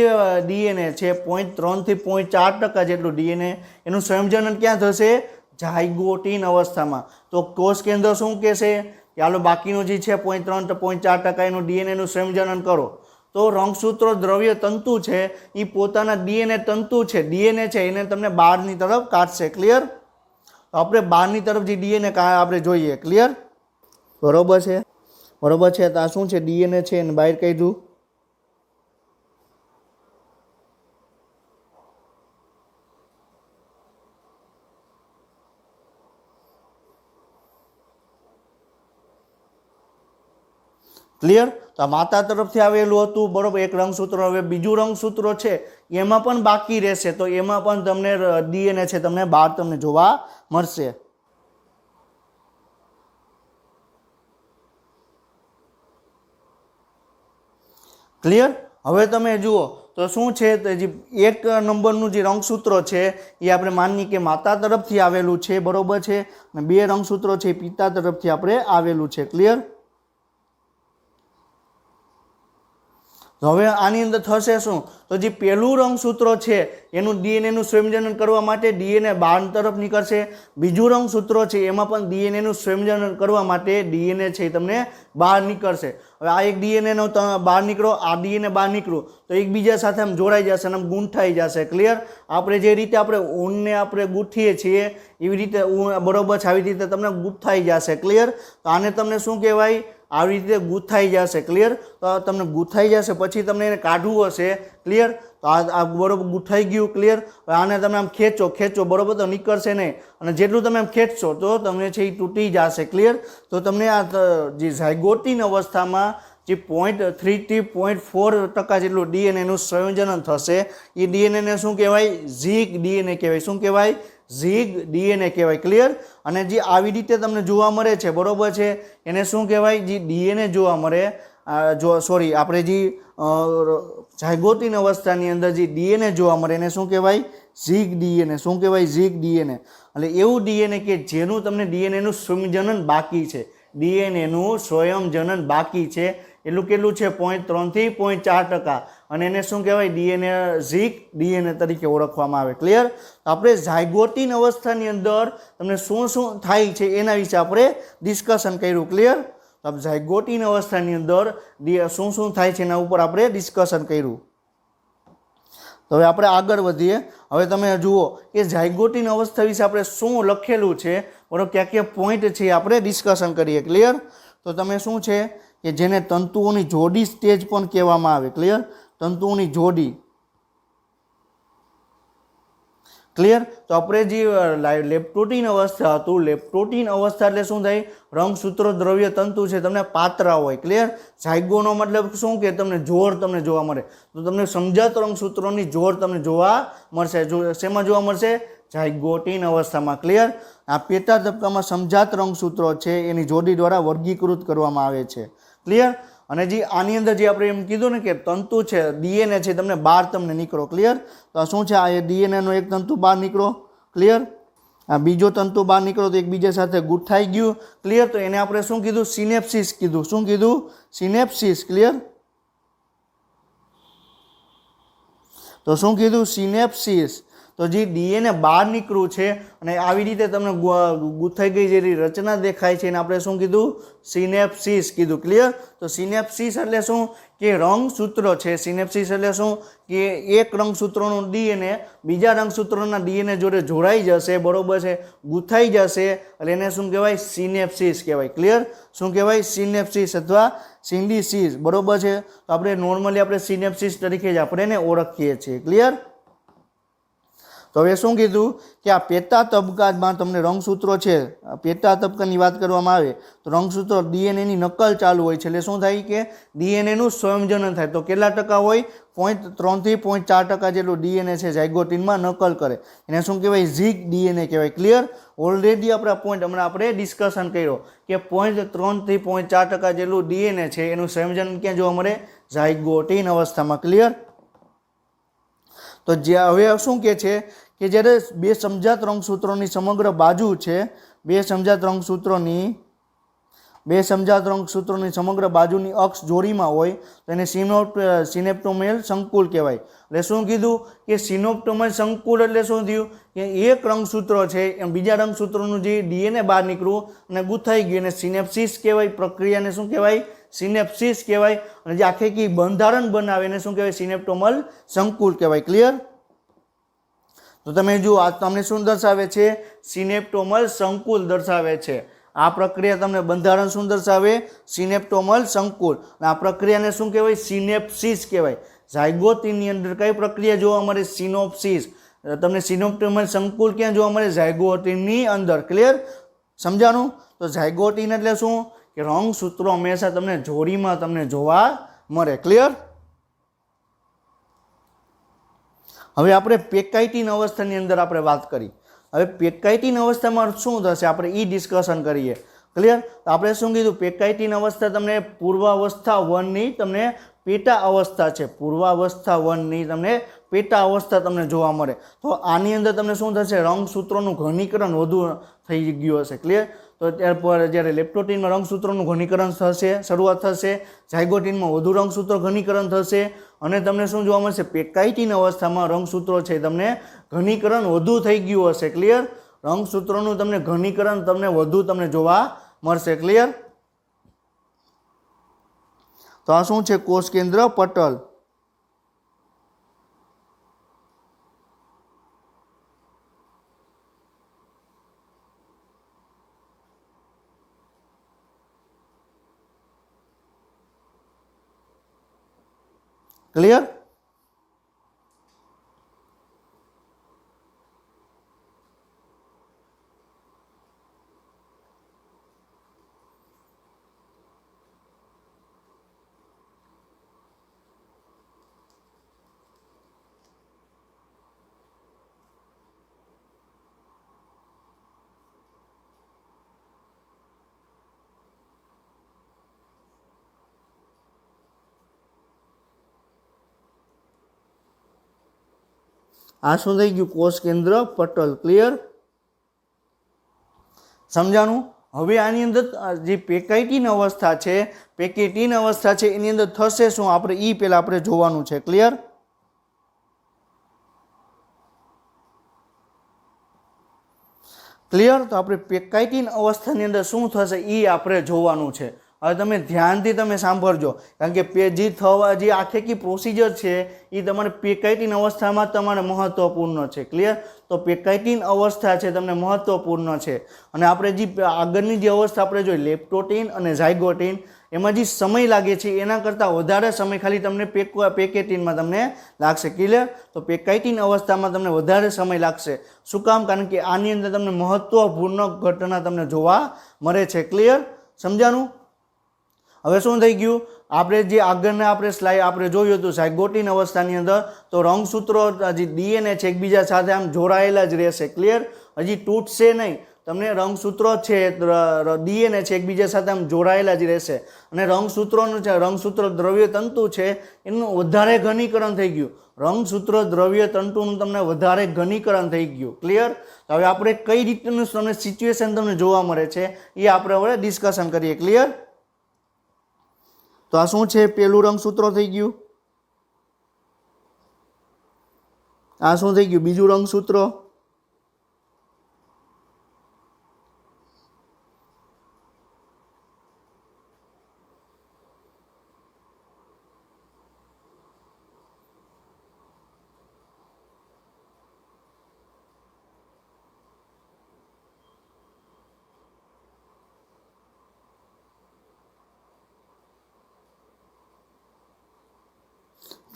S1: ડીએનએ છે 0.3 થી 0.4% જેટલું ડીએનએ એનું સંયોજન ક્યાં થશે? ઝાયગોટીન અવસ્થામાં. તો કોષ કેન્દ્ર શું કહેશે કે હાલો બાકીનું જે છે 0.3 to 0.4% એનું ડીએનએનું સંયોજન કરો. તો રંગસૂત્રો દ્રવ્ય તંતુ છે એ પોતાના ડીએનએ તંતુ છે, ડીએનએ છે એને તમને બહારની તરફ કાઢશે. ક્લિયર? તો આપણે બહારની તરફ જે ડીએનએ આપણે જોઈએ. ક્લિયર? બરોબર છે, બરોબર છે. તો આ શું છે? ડીએનએ છે એને બહાર કાઢ્યું. ક્લિયર? તો આ માતા તરફથી આવેલું હતું, બરોબર, એક રંગસૂત્ર. હવે બીજું રંગસૂત્ર છે એમાં પણ બાકી રહેશે, તો એમાં પણ તમને ડીએનએ છે તમને બહાર તમને જોવા મળશે. ક્લિયર? હવે તમે જુઓ તો શું છે, જે 1 નંબરનું જે રંગસૂત્ર છે એ આપણે માનીએ કે માતા તરફથી આવેલું છે, બરોબર છે, અને 2 રંગસૂત્રો છે એ પિતા તરફથી આપણે આવેલું છે. ક્લિયર? હવે આની અંદર થશે શું? તો જે પહેલું રંગસૂત્ર છે એનું ડીએનએનું સંયોજન કરવા માટે ડીએનએ બહાર તરફ નીકળશે. બીજું રંગસૂત્ર છે એમાં પણ ડીએનએનું સંયોજન કરવા માટે ડીએનએ છે તમને બહાર નીકળશે. હવે આ એક ડીએનએનો બહાર નીકળો, આ ડીએનએ બહાર નીકળ્યું તો એકબીજા સાથે આમ જોડાઈ જશે અને આમ ગૂંથાઈ જશે. ક્લિયર? આપણે જે રીતે આપણે ઊનને આપણે ગૂંથીએ છીએ એવી રીતે બરોબર છે, આવી રીતે તમને ગૂંથાઈ જશે. ક્લિયર? તો આને તમને શું કહેવાય? આવી રીતે ગૂંથાઈ જશે. ક્લિયર? તો તમને ગૂંથાઈ જશે પછી તમને એને કાઢવું હશે. ક્લિયર? તો આ બરોબર ગૂંથાઈ ગયું. ક્લિયર? આને તમે આમ ખેંચો બરોબર, તો નીકળશે નહીં, અને જેટલું તમે આમ ખેંચશો તો તમને છે એ તૂટી જશે. ક્લિયર? તો તમને આ જે ઝાયગોટીન અવસ્થામાં જે 0.3 થી 0.4% જેટલું ડીએનએનું સંયોજન થશે. એ ડીએનએને શું કહેવાય? ઝીગ ડીએનએ કહેવાય. શું કહેવાય? ઝીગ ડીએનએ કહેવાય. ક્લિયર? અને જે આવી રીતે તમને જોવા મળે છે, બરોબર છે, એને શું કહેવાય? જે ડીએનએ જોવા મળે, આપણે જે ઝાયગોટીન અવસ્થાની અંદર જે ડીએનએ જોવા મળે એને શું કહેવાય? ઝીગ ડીએનએ. શું કહેવાય? ઝીગ ડીએનએ. એટલે એવું ડીએનએ કે જેનું તમને ડીએનએનું સંયોજન બાકી છે, ડીએનએનું સ્વયંજનન બાકી છે. એટલું કેટલું છે? 0.3 થી 0.4%. અને એને શું કહેવાય? ડીએનએ ઝીગ ડીએનએ તરીકે ઓળખવામાં આવે. ક્લિયર? આપણે ઝાયગોટીન અવસ્થાની અંદર તમને શું શું થાય છે એના વિશે આપણે ડિસ્કશન કર્યું. ક્લિયર? તો ઝાયગોટીન અવસ્થાની અંદર શું શું થાય છે એના ઉપર આપણે ડિસ્કશન કર્યું. તો હવે આપણે આગળ વધીએ. હવે તમે જુઓ કે ઝાયગોટીન અવસ્થા વિશે આપણે શું લખેલું છે, બરાબર, ક્યાં ક્યાં પોઈન્ટ છે આપણે ડિસ્કશન કરીએ. ક્લિયર? તો તમે શું છે કે જેને તંતુઓની જોડી સ્ટેજ પણ કહેવામાં આવે. ક્લિયર? તંતુઓની જોડી. ક્લિયર? તો આપણે જે લેપ્ટોટીન અવસ્થા હતું, લેપ્ટોટીન અવસ્થા એટલે શું થાય? રંગસૂત્રો દ્રવ્ય તંતુ છે તમને પાતળા હોય. ક્લિયર? ઝાયગોનો મતલબ શું કે તમને જોડ તમને જોવા મળે, તો તમને સમજાત રંગસૂત્રોની જોડ તમને જોવા મળશે. શેમાં જોવા મળશે? ઝાયગોટીન અવસ્થામાં. ક્લિયર? આ પેટા તબક્કામાં સમજાત રંગસૂત્રો છે એની જોડી દ્વારા વર્ગીકૃત કરવામાં આવે છે. ક્લિયર? અને જે આની અંદર જે આપણે એમ કીધું ને કે તંતુ છે, ડીએનએ છે તમને બહાર તમને નીકળો. ક્લિયર? તો આ શું છે? આ ડીએનએનો એક તંતુ બહાર નીકળો. ક્લિયર? આ બીજો તંતુ બહાર નીકળો તો એકબીજા સાથે ગૂંથાઈ ગયું. ક્લિયર? તો એને આપણે શું કીધું? સિનેપ્સિસ કીધું. શું કીધું? સિનેપ્સિસ. ક્લિયર? તો શું કીધું? સિનેપ્સિસ. તો જે ડીએનએ બહાર નીકળ્યું છે અને આવી રીતે તમને ગૂંથાઈ ગઈ જે રચના દેખાય છે એને આપણે શું કીધું? સિનેપ્સિસ કીધું. ક્લિયર? તો સિનેપ્સિસ એટલે શું કે રંગસૂત્ર છે. સિનેપ્સિસ એટલે શું કે એક રંગસૂત્રનું ડીએનએ બીજા રંગસૂત્રના ડીએનએ જોડે જોડાઈ જશે, બરોબર છે, ગૂંથાઈ જશે, એટલે એને શું કહેવાય? સિનેપ્સિસ કહેવાય. ક્લિયર? શું કહેવાય? સિનેપ્સિસ અથવા સિન્ડિસિસ. બરોબર છે? તો આપણે નોર્મલી આપણે સિનેપ્સિસ તરીકે જ આપણે એને ઓળખીએ છીએ. ક્લિયર? તો હવે શું કીધું કે આ પેટા તબક્કામાં તમને રંગસૂત્રો છે, પેટા તબક્કાની વાત કરવામાં આવે તો રંગસૂત્રો ડીએનએની નકલ ચાલુ હોય છે. એટલે શું થાય કે ડીએનએનું સંયોજન થાય. તો કેટલા ટકા હોય? 0.3 થી 0.4% જેટલું ડીએનએ છે ઝાયગોટીનમાં નકલ કરે. એને શું કહેવાય? ઝીગ ડીએનએ કહેવાય. ક્લિયર? ઓલરેડી આપણા પોઈન્ટ હમણાં આપણે ડિસ્કશન કર્યો કે 0.3 થી 0.4% જેટલું ડીએનએ છે એનું સંયોજન ક્યાં જોવા મળે? ઝાયગોટીન અવસ્થામાં. ક્લિયર? તો હવે શું કહે છે કે જ્યારે બે સમજાત રંગસૂત્રોની સમગ્ર બાજુ છે, બે સમજાત રંગસૂત્રોની બે સમજાત રંગસૂત્રોની સમગ્ર બાજુની અક્ષ જોડીમાં હોય તો એને સિનેપ્ટોમેલ સંકુલ કહેવાય. એટલે શું કીધું કે સિનેપ્ટોમેલ સંકુલ એટલે શું થયું કે એક રંગસૂત્ર છે એમ બીજા રંગસૂત્રોનું જે ડીએનએ બહાર નીકળ્યું અને ગુથાઈ ગયું એને સિનેપ્સિસ કહેવાય. પ્રક્રિયાને શું કહેવાય? સિનેપ્સિસ કહેવાય. અને જે આખી બંધારણ બનાવે એને શું કહેવાય? સિનેપ્ટોમલ સંકુલ કહેવાય. ક્લિયર? તો તમે જુઓ આ તમને શું દર્શાવે છે? સિનેપ્ટોમલ સંકુલ દર્શાવે છે. આ પ્રક્રિયા તમને બંધારણ શું દર્શાવે? સિનેપ્ટોમલ સંકુલ. અને આ પ્રક્રિયાને શું કહેવાય? સિનેપ્સિસ કહેવાય. ઝાયગોટની અંદર કઈ પ્રક્રિયા જોવા મળે? સિનોપ્સિસ. તમને સિનેપ્ટોમલ સંકુલ ક્યાં જોવા મળે? ઝાયગોટની અંદર. ક્લિયર? સમજાણું? તો ઝાયગોટીન એટલે શું કે રંગસૂત્રો હંમેશા તમને જોડીમાં તમને જોવા મળે. ક્લિયર? હવે આપણે પેકાઇટીન અવસ્થાની અંદર આપણે વાત કરી. હવે પેકાઇટીન અવસ્થામાં શું થશે આપણે એ ડિસ્કશન કરીએ. ક્લિયર? તો આપણે શું કીધું? પેકાઇટીન અવસ્થા તમને પૂર્વાવસ્થા 1 ની તમને પેટા અવસ્થા છે. પૂર્વાવસ્થા 1 ની તમને પેટા અવસ્થા તમને જોવા મળે. તો આની અંદર તમને શું થશે? રંગસૂત્રોનું ઘનીકરણ વધુ થઈ ગયું હશે. ક્લિયર? તો ત્યાર જ્યારે લેપ્ટોટીનમાં રંગસૂત્રોનું ઘનીકરણ થશે, શરૂઆત થશે. ઝાયગોટીનમાં વધુ રંગસૂત્રો ઘનીકરણ થશે અને તમને શું જોવા મળશે? પેકાઇટીન અવસ્થામાં રંગસૂત્રો છે તમને ઘનીકરણ વધુ થઈ ગયું હશે. ક્લિયર? રંગસૂત્રોનું તમને ઘનીકરણ તમને વધુ તમને જોવા મળશે. ક્લિયર? તો આ શું છે? કોષ કેન્દ્ર પટલ. ક્લિયર? આ શું થઈ ગયું? કોષ કેન્દ્ર પટલ. ક્લિયર? સમજાણું? હવે આની અંદર જે પેકાઇટીન અવસ્થા છે, પેકેટીન અવસ્થા છે એની અંદર થશે શું આપણે ઈ પહેલા આપણે જોવાનું છે. ક્લિયર? ક્લિયર? તો આપણે પેકાઇટીન અવસ્થાની અંદર શું થશે એ આપણે જોવાનું છે. હવે તમે ધ્યાનથી તમે સાંભળજો કારણ કે જે આખી પ્રોસિજર છે એ તમારે પેકાઇટીન અવસ્થામાં તમારે મહત્વપૂર્ણ છે. ક્લિયર? તો પેકાઇટીન અવસ્થા છે તમને મહત્વપૂર્ણ છે. અને આપણે જે આગળની જે અવસ્થા આપણે જોઈ લેપ્ટોટીન અને ઝાયગોટીન એમાં જે સમય લાગે છે એના કરતાં વધારે સમય ખાલી તમને પેકેટીનમાં તમને લાગશે. ક્લિયર? તો પેકાઇટીન અવસ્થામાં તમને વધારે સમય લાગશે. શું કામ? કારણ કે આની અંદર તમને મહત્વપૂર્ણ ઘટના તમને જોવા મળે છે. ક્લિયર? સમજાણું? હવે શું થઈ ગયું? આપણે જે આગળના આપણે સ્લાઇડ આપણે જોયું હતું ઝાયગોટીન અવસ્થાની અંદર તો રંગસૂત્રો જે ડીએનએ છે એકબીજા સાથે આમ જોડાયેલા જ રહેશે. ક્લિયર? હજી તૂટશે નહીં. તમને રંગસૂત્રો છે ડીએનએ છે એકબીજા સાથે આમ જોડાયેલા જ રહેશે. અને રંગસૂત્રોનું છે રંગસૂત્ર દ્રવ્ય તંતુ છે એનું વધારે ઘનીકરણ થઈ ગયું. રંગસૂત્ર દ્રવ્ય તંતુનું તમને વધારે ઘનીકરણ થઈ ગયું. ક્લિયર? હવે આપણે કઈ રીતનું તમને સિચ્યુએશન તમને જોવા મળે છે એ આપણે હવે ડિસ્કશન કરીએ. ક્લિયર? તો આ શું છે? પેલું રંગસૂત્ર થઈ ગયું. આ શું થઈ ગયું? બીજું રંગસૂત્ર.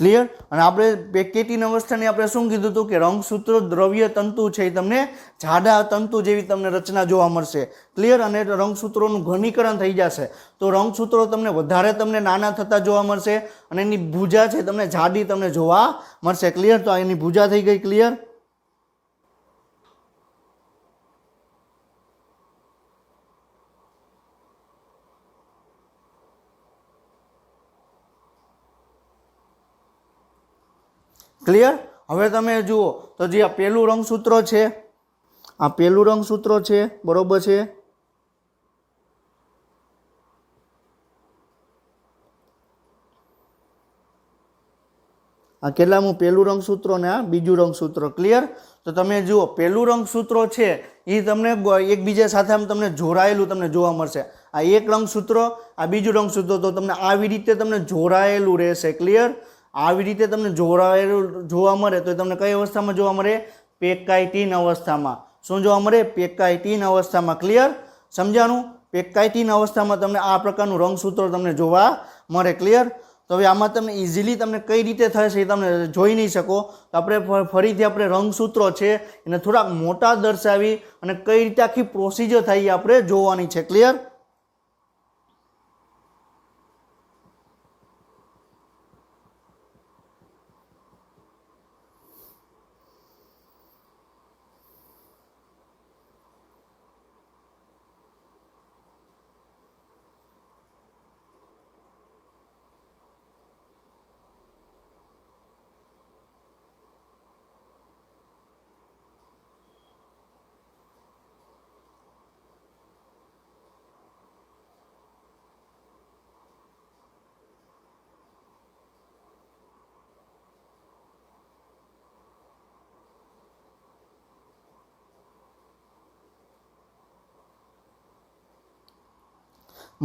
S1: ક્લિયર? અને આપણે પેકેટીન અવસ્થાની આપણે શું કીધું હતું કે રંગસૂત્ર દ્રવ્ય તંતુ છે એ તમને જાડા તંતુ જેવી તમને રચના જોવા મળશે. ક્લિયર? અને રંગસૂત્રોનું ઘનીકરણ થઈ જશે તો રંગસૂત્રો તમને વધારે તમને નાના થતા જોવા મળશે અને એની ભુજા છે તમને જાડી તમને જોવા મળશે. ક્લિયર? તો એની ભુજા થઈ ગઈ. ક્લિયર? ક્લિયર? હવે તમે જુઓ તો જે આ પહેલું રંગસૂત્ર છે આ પહેલું રંગસૂત્ર છે. બરોબર છે? આ કેટલામું પહેલું રંગસૂત્ર અને આ બીજું રંગસૂત્ર. ક્લિયર? તો તમે જુઓ પહેલું રંગસૂત્ર છે એ તમને એકબીજા સાથે આમ તમને જોડાયેલું તમને જોવા મળશે. આ એક રંગસૂત્ર, આ બીજું રંગસૂત્ર, તો તમને આવી રીતે તમને જોડાયેલું રહેશે. ક્લિયર? આવી રીતે તમને જોડાયેલું જોવા મળે તો તમને કઈ અવસ્થામાં જોવા મળે? પેકાઇટીન અવસ્થામાં. શું જોવા મળે? પેકાઇટીન અવસ્થામાં. ક્લિયર? સમજાણું? પેકાઇટીન અવસ્થામાં તમને આ પ્રકારનું રંગસૂત્ર તમને જોવા મળે. ક્લિયર? તો હવે આમાં તમને ઇઝીલી તમને કઈ રીતે થશે એ તમે જોઈ નહીં શકો. તો આપણે ફરીથી આપણે રંગસૂત્રો છે એને થોડાક મોટા દર્શાવી અને કઈ રીતે આખી પ્રોસિજર થાય એ આપણે જોવાની છે. ક્લિયર?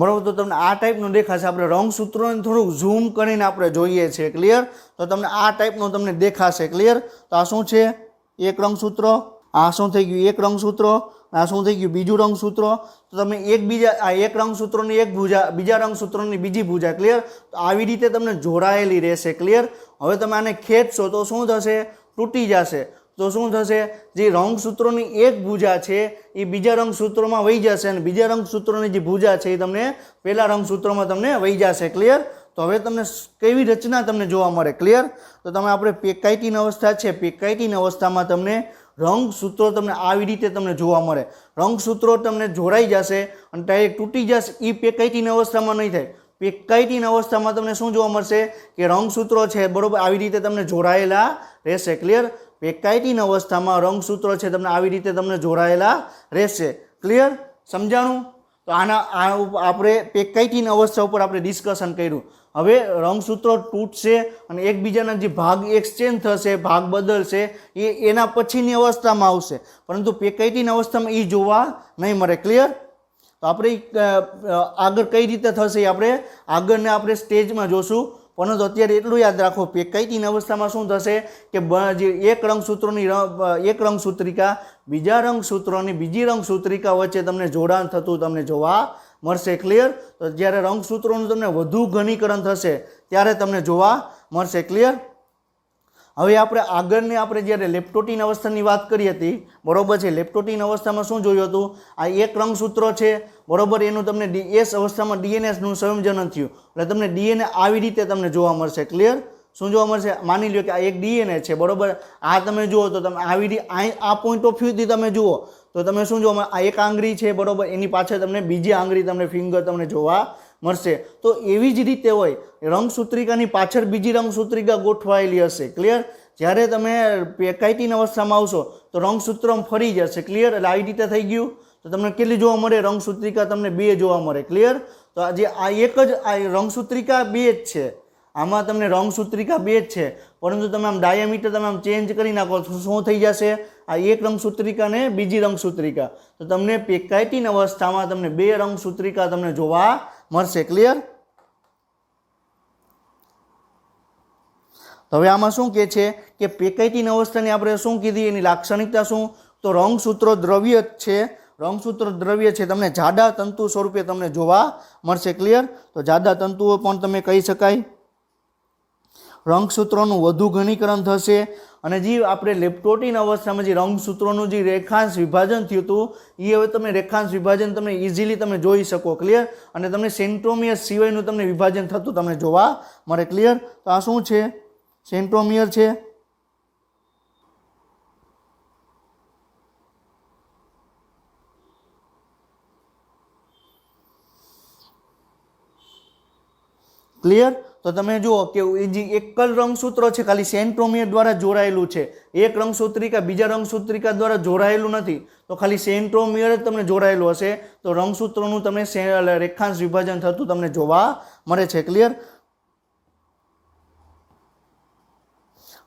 S1: બરાબર? તો તમને આ ટાઈપનું દેખાશે. આપણે રંગસૂત્રોને થોડુંક ઝૂમ કરીને આપણે જોઈએ છીએ. ક્લિયર? તો તમને આ ટાઈપનું તમને દેખાશે. ક્લિયર? તો આ શું છે? એક રંગસૂત્ર. આ શું થઈ ગયું? એક રંગસૂત્ર. આ શું થઈ ગયું? બીજું રંગસૂત્ર. તો તમે એકબીજા આ એક રંગસૂત્રની એક ભુજા, બીજા રંગસૂત્રની બીજી ભુજા. ક્લિયર? તો આવી રીતે તમને જોડાયેલી રહેશે. ક્લિયર? હવે તમે આને ખેંચશો તો શું થશે? તૂટી જશે. તો શું થશે? જે રંગસૂત્રોની એક ભુજા છે એ બીજા રંગસૂત્રોમાં વહી જશે અને બીજા રંગસૂત્રોની જે ભુજા છે એ તમને પહેલા રંગસૂત્રોમાં તમને વહી જશે. ક્લિયર? તો હવે તમને કેવી રચના તમને જોવા મળે? ક્લિયર? તો તમે આપણે પેકાઇટીન અવસ્થા છે, પેકાઇટીન અવસ્થામાં તમને રંગસૂત્રો તમને આવી રીતે તમને જોવા મળે. રંગસૂત્રો તમને જોડાઈ જશે અને ડાયરેક્ટ તૂટી જશે. એ પેકાઇટીન અવસ્થામાં નહીં થાય. પેકાઇટીન અવસ્થામાં તમને શું જોવા મળશે? કે રંગસૂત્રો છે બરોબર આવી રીતે તમને જોડાયેલા રહેશે. ક્લિયર? પેકાઇટીન અવસ્થામાં રંગસૂત્રો છે તમને આવી રીતે તમને જોડાયેલા રહેશે. ક્લિયર? સમજાણું? તો આપણે પેકાઇટીન અવસ્થા ઉપર આપણે ડિસ્કશન કર્યું. હવે રંગસૂત્રો તૂટશે અને એકબીજાના જે ભાગ એક્સચેન્જ થશે, ભાગ બદલશે, એના પછીની અવસ્થામાં આવશે. પરંતુ પેકાઇટીન અવસ્થામાં એ જોવા નહીં મળે. ક્લિયર? તો આપણે આગળ કઈ રીતે થશે એ આપણે આગળને આપણે સ્ટેજમાં જોશું. પરંતુ અત્યારે એટલું યાદ રાખો, પેકાઇટીન અવસ્થામાં શું થશે કે જે એક રંગસૂત્રોની એક રંગસૂત્રિકા બીજા રંગસૂત્રોની બીજી રંગસૂત્રિકા વચ્ચે તમને જોડાણ થતું તમને જોવા મળશે. ક્લિયર? તો જ્યારે રંગસૂત્રોનું તમને વધુ ઘનીકરણ થશે ત્યારે તમને જોવા મળશે. ક્લિયર? હવે આપણે આગળની આપણે જ્યારે લેપ્ટોટીન અવસ્થાની વાત કરી હતી બરોબર છે. લેપ્ટોટીન અવસ્થામાં શું જોયું હતું? આ એક રંગસૂત્ર છે બરોબર, એનું તમને એસ અવસ્થામાં ડીએનએનું સંયોજન થયું એટલે તમને ડીએનએ આવી રીતે તમને જોવા મળશે. ક્લિયર? શું જોવા મળશે? માની લો કે આ એક ડીએનએ છે બરોબર. આ તમે જુઓ તો તમે આવી રીતે આ પોઈન્ટ ઓફ વ્યૂથી તમે જુઓ તો તમે શું જોવા મળે? આ એક આંગળી છે બરોબર, એની પાછળ તમને બીજી આંગળી તમને ફિંગર તમને જોવા મળશે. તો એવી જ રીતે હોય રંગસૂત્રિકાની પાછળ બીજી રંગસૂત્રિકા ગોઠવાયેલી હશે. ક્લિયર? જ્યારે તમે પેકાઇટીન અવસ્થામાં આવશો તો રંગસૂત્ર ફરી જશે. ક્લિયર? એટલે આવી રીતે થઈ ગયું. તો તમને કેટલી જોવા મળે? રંગસૂત્રિકા તમને બે જોવા મળે. ક્લિયર? તો આજે આ એક જ આ રંગસૂત્રિકા બે જ છે. આમાં તમને રંગસૂત્રિકા બે જ છે, પરંતુ તમે આમ ડાયામીટર તમે આમ ચેન્જ કરી નાખો તો શું થઈ જશે? આ એક રંગસૂત્રિકા ને બીજી રંગસૂત્રિકા. તો તમને પેકાઇટીન અવસ્થામાં તમને બે રંગસૂત્રિકા તમને જોવા મળશે. ક્લિયર? તો હવે આમાં શું કહે છે કે પેકાઇટીન અવસ્થાની આપણે શું કીધી? એની લાક્ષણિકતા શું? તો રંગસૂત્રો દ્રવ્ય છે. રંગસૂત્ર દ્રવ્ય છે તમને જાડા તંતુ સ્વરૂપે તમને જોવા મળશે. ક્લિયર? તો જાડા તંતુઓ પણ તમે કહી શકાય. રંગસૂત્રોનું વધુ ઘનીકરણ થશે અને જે આપણે લેપ્ટોટીન અવસ્થામાં જે રંગસૂત્રોનું જે રેખાંશ વિભાજન થયું હતું એ હવે તમે રેખાંશ વિભાજન તમે ઇઝીલી તમે જોઈ શકો. ક્લિયર? અને તમને સેન્ટ્રોમિયર સિવાયનું તમને વિભાજન થતું તમને જોવા મળે. ક્લિયર? તો આ શું છે? સેન્ટ્રોમિયર છે. ક્લિયર? તો તમે જુઓ કે જે એકલ રંગસૂત્ર છે ખાલી સેન્ટ્રોમિયર દ્વારા જોડાયેલું છે. એક રંગસૂત્રિકા બીજા રંગસૂત્રિકા દ્વારા જોડાયેલું નથી. તો ખાલી સેન્ટ્રોમિયર જ તમને જોડાયેલું હશે તો રંગસૂત્રોનું તમને રેખાંશ વિભાજન થતું તમને જોવા મળે છે. ક્લિયર?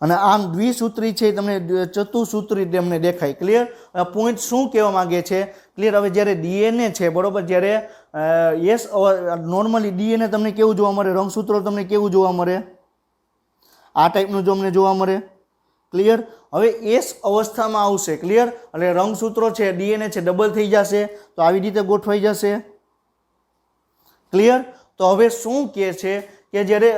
S1: અને આમ દ્વિસૂત્રી છે તમને ચતુસૂત્રી તમને દેખાય. ક્લિયર? પોઈન્ટ શું કહેવા માગે છે? ક્લિયર? હવે જ્યારે ડીએનએ છે બરોબર, જ્યારે નોર્મલી ડીએનએ તમને કેવું જોવા મળે? રંગસૂત્રો તમને કેવું જોવા મળે? આ ટાઈપનું જો અમને જોવા મળે. ક્લિયર? હવે એસ અવસ્થામાં આવશે. ક્લિયર? એટલે રંગસૂત્રો છે ડીએનએ છે ડબલ થઈ જશે, તો આવી રીતે ગોઠવાઈ જશે. ક્લિયર? તો હવે શું કહે છે કે જ્યારે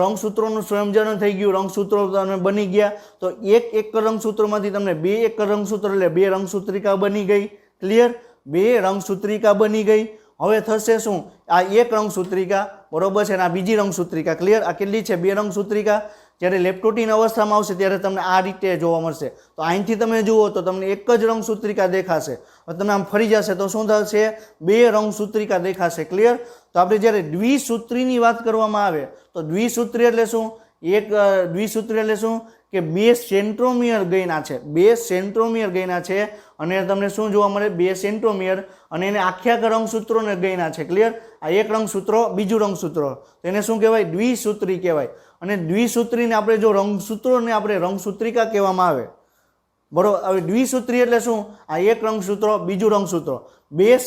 S1: રંગસૂત્રોનું સંયોજન થઈ ગયું, રંગસૂત્રો તમે બની ગયા, તો એક રંગસૂત્રમાંથી તમને બે એક રંગસૂત્ર એટલે બે રંગસૂત્રિકા બની ગઈ. ક્લિયર? બે રંગસૂત્રિકા બની ગઈ. હવે થશે શું? આ એક રંગસૂત્રિકા બરોબર છે અને આ બીજી રંગસૂત્રિકા. ક્લિયર? આ કેટલી છે? બે રંગસૂત્રિકા. જ્યારે લેપ્ટોટીન અવસ્થામાં આવશે ત્યારે તમને આ રીતે જોવા મળશે. તો અહીંથી તમે જુઓ તો તમને એક જ રંગસૂત્રિકા દેખાશે. તમને આમ ફરી જશે તો શું થશે? બે રંગસૂત્રિકા દેખાશે. ક્લિયર? તો આપણે જ્યારે દ્વિસૂત્રીની વાત કરવામાં આવે તો દ્વિસૂત્રી એટલે શું? એક દ્વિસૂત્રી એટલે શું? કે બે સેન્ટ્રોમિયર ગયના છે. બે સેન્ટ્રોમિયર ગયના છે અને તમને શું જોવા મળે? બે સેન્ટ્રોમિયર અને એને આખા રંગસૂત્રોને ગયના છે. ક્લિયર? આ એક રંગસૂત્રો બીજું રંગસૂત્રો, તો એને શું કહેવાય? દ્વિસૂત્રી કહેવાય. અને દ્વિસૂત્રીને આપણે જો રંગસૂત્રોને આપણે રંગસૂત્રિકા કહેવામાં આવે. બરોબર? હવે દ્વિસૂત્રી એટલે શું? આ એક રંગસૂત્રો બીજું રંગસૂત્રો, બે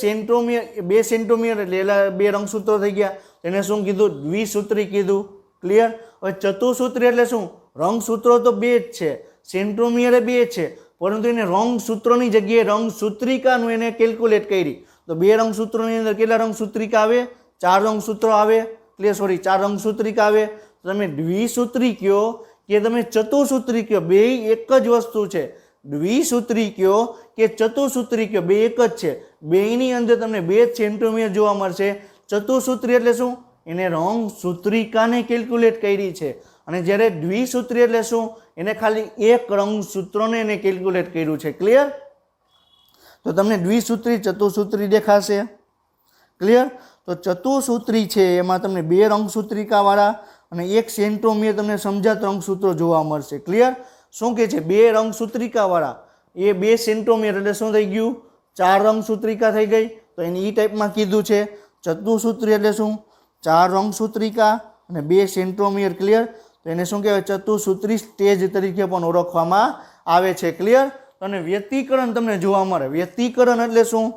S1: સેન્ટ્રોમિયર એટલે બે રંગસૂત્રો થઈ ગયા, એને શું કીધું? દ્વિસૂત્રી કીધું. ક્લિયર? હવે ચતુસૂત્રી એટલે શું? રંગસૂત્રો તો બે જ છે, સેન્ટ્રોમિયર બે જ છે, પરંતુ એને રંગસૂત્રોની જગ્યાએ રંગસૂત્રિકાનું એને કેલ્ક્યુલેટ કરી. તો બે રંગસૂત્રોની અંદર કેટલા રંગસૂત્રિકા આવે? ચાર રંગસૂત્રો આવે. ક્લિયર? સોરી, ચાર રંગસૂત્રિકા આવે. તમે દ્વિસૂત્રી કયો કે તમે ચતુસૂત્રી કયો, બે એક જ વસ્તુ છે. દ્વિસૂત્રી કયો કે ચતુસૂત્રી કયો, બે એક જ છે. બેની અંદર તમને બે સેન્ટ્રોમિયર જોવા મળશે. ચતુસૂત્રી એટલે શું? એને રંગસૂત્રિકાને કેલ્ક્યુલેટ કરી છે. અને જ્યારે દ્વિસૂત્રી એટલે શું? એને ખાલી એક રંગસૂત્રને એને કેલ્ક્યુલેટ કર્યું છે. ક્લિયર? તો તમને દ્વિસૂત્રી ચતુસૂત્રી દેખાશે. ક્લિયર? તો ચતુસૂત્રી છે એમાં તમને બે રંગસૂત્રિકાવાળા અને એક સેન્ટ્રોમિયર તમને સમજાત રંગસૂત્રો જોવા મળશે. ક્લિયર? શું કહે છે? બે રંગસૂત્રિકાવાળા એ બે સેન્ટ્રોમિયર એટલે શું થઈ ગયું? ચાર રંગસૂત્રિકા થઈ ગઈ. તો એને એ ટાઈપમાં કીધું છે. ચતુસૂત્રી એટલે શું? ચાર રંગસૂત્રિકા અને બે સેન્ટ્રોમિયર. ક્લિયર? તો એને શું કહેવાય? ચતુસૂત્રી સ્ટેજ તરીકે પણ ઓળખવામાં આવે છે. ક્લિયર? અને વ્યતિકરણ તમને જોવા મળે. વ્યતિકરણ એટલે શું?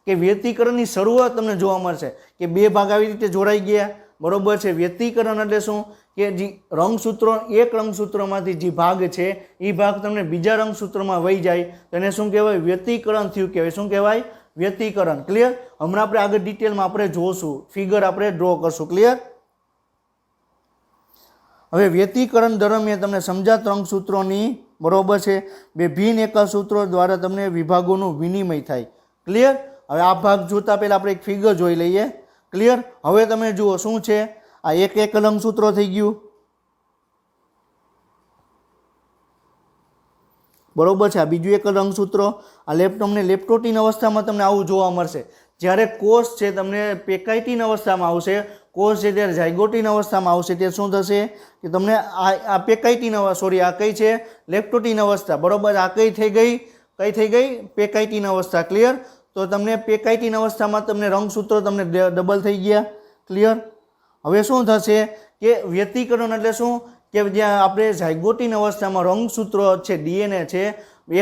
S1: કે વ્યતિકરણની શરૂઆત તમને જોવા મળશે કે બે ભાગ આવી રીતે જોડાઈ ગયા. બરોબર છે? વ્યતિકરણ એટલે શું? કે જે રંગસૂત્રો એક રંગસૂત્રમાંથી જે ભાગ છે એ ભાગ તમને બીજા રંગસૂત્રમાં વહી જાય તો એને શું કહેવાય? વ્યતિકરણ થયું કહેવાય. શું કહેવાય? વ્યતિકરણ. ક્લિયર? હમણાં આપણે આગળ ડિટેલમાં આપણે જોશું, ફિગર આપણે ડ્રો કરશું. ક્લિયર? હવે વ્યતિકરણ દરમિયાન તમને સમજાત રંગસૂત્રોની બરોબર છે બે ભિન્ન એકસૂત્રો દ્વારા તમને વિભાગોનું વિનિમય થાય. ક્લિયર? હવે આ ભાગ જોતા પહેલા આપણે એક ફિગર જોઈ લઈએ. ક્લિયર? હવે તમે જુઓ શું છે? આ એક રંગસૂત્રો થઈ ગયું. બરોબર છે? આ બીજું એક રંગસૂત્રો. આ તમને લેપ્ટોટીન અવસ્થામાં તમને આવું જોવા મળશે. જ્યારે કોષ છે તમને પેકાઇટીન અવસ્થામાં આવશે, કોષ છે ત્યારે ઝાયગોટીન અવસ્થામાં આવશે ત્યારે શું થશે કે તમને આ પેકાઇટીન સોરી આ કઈ છે? લેપ્ટોટીન અવસ્થા. બરોબર? આ કઈ થઈ ગઈ? પેકાઇટીન અવસ્થા. ક્લિયર? તો તમને પેકાઇટીન અવસ્થામાં તમને રંગસૂત્રો તમને ડબલ થઈ ગયા. ક્લિયર? હવે શું થશે કે વ્યતિકરણ એટલે શું? કે જ્યાં આપણે ઝાયગોટીન અવસ્થામાં રંગસૂત્રો છે ડીએનએ છે,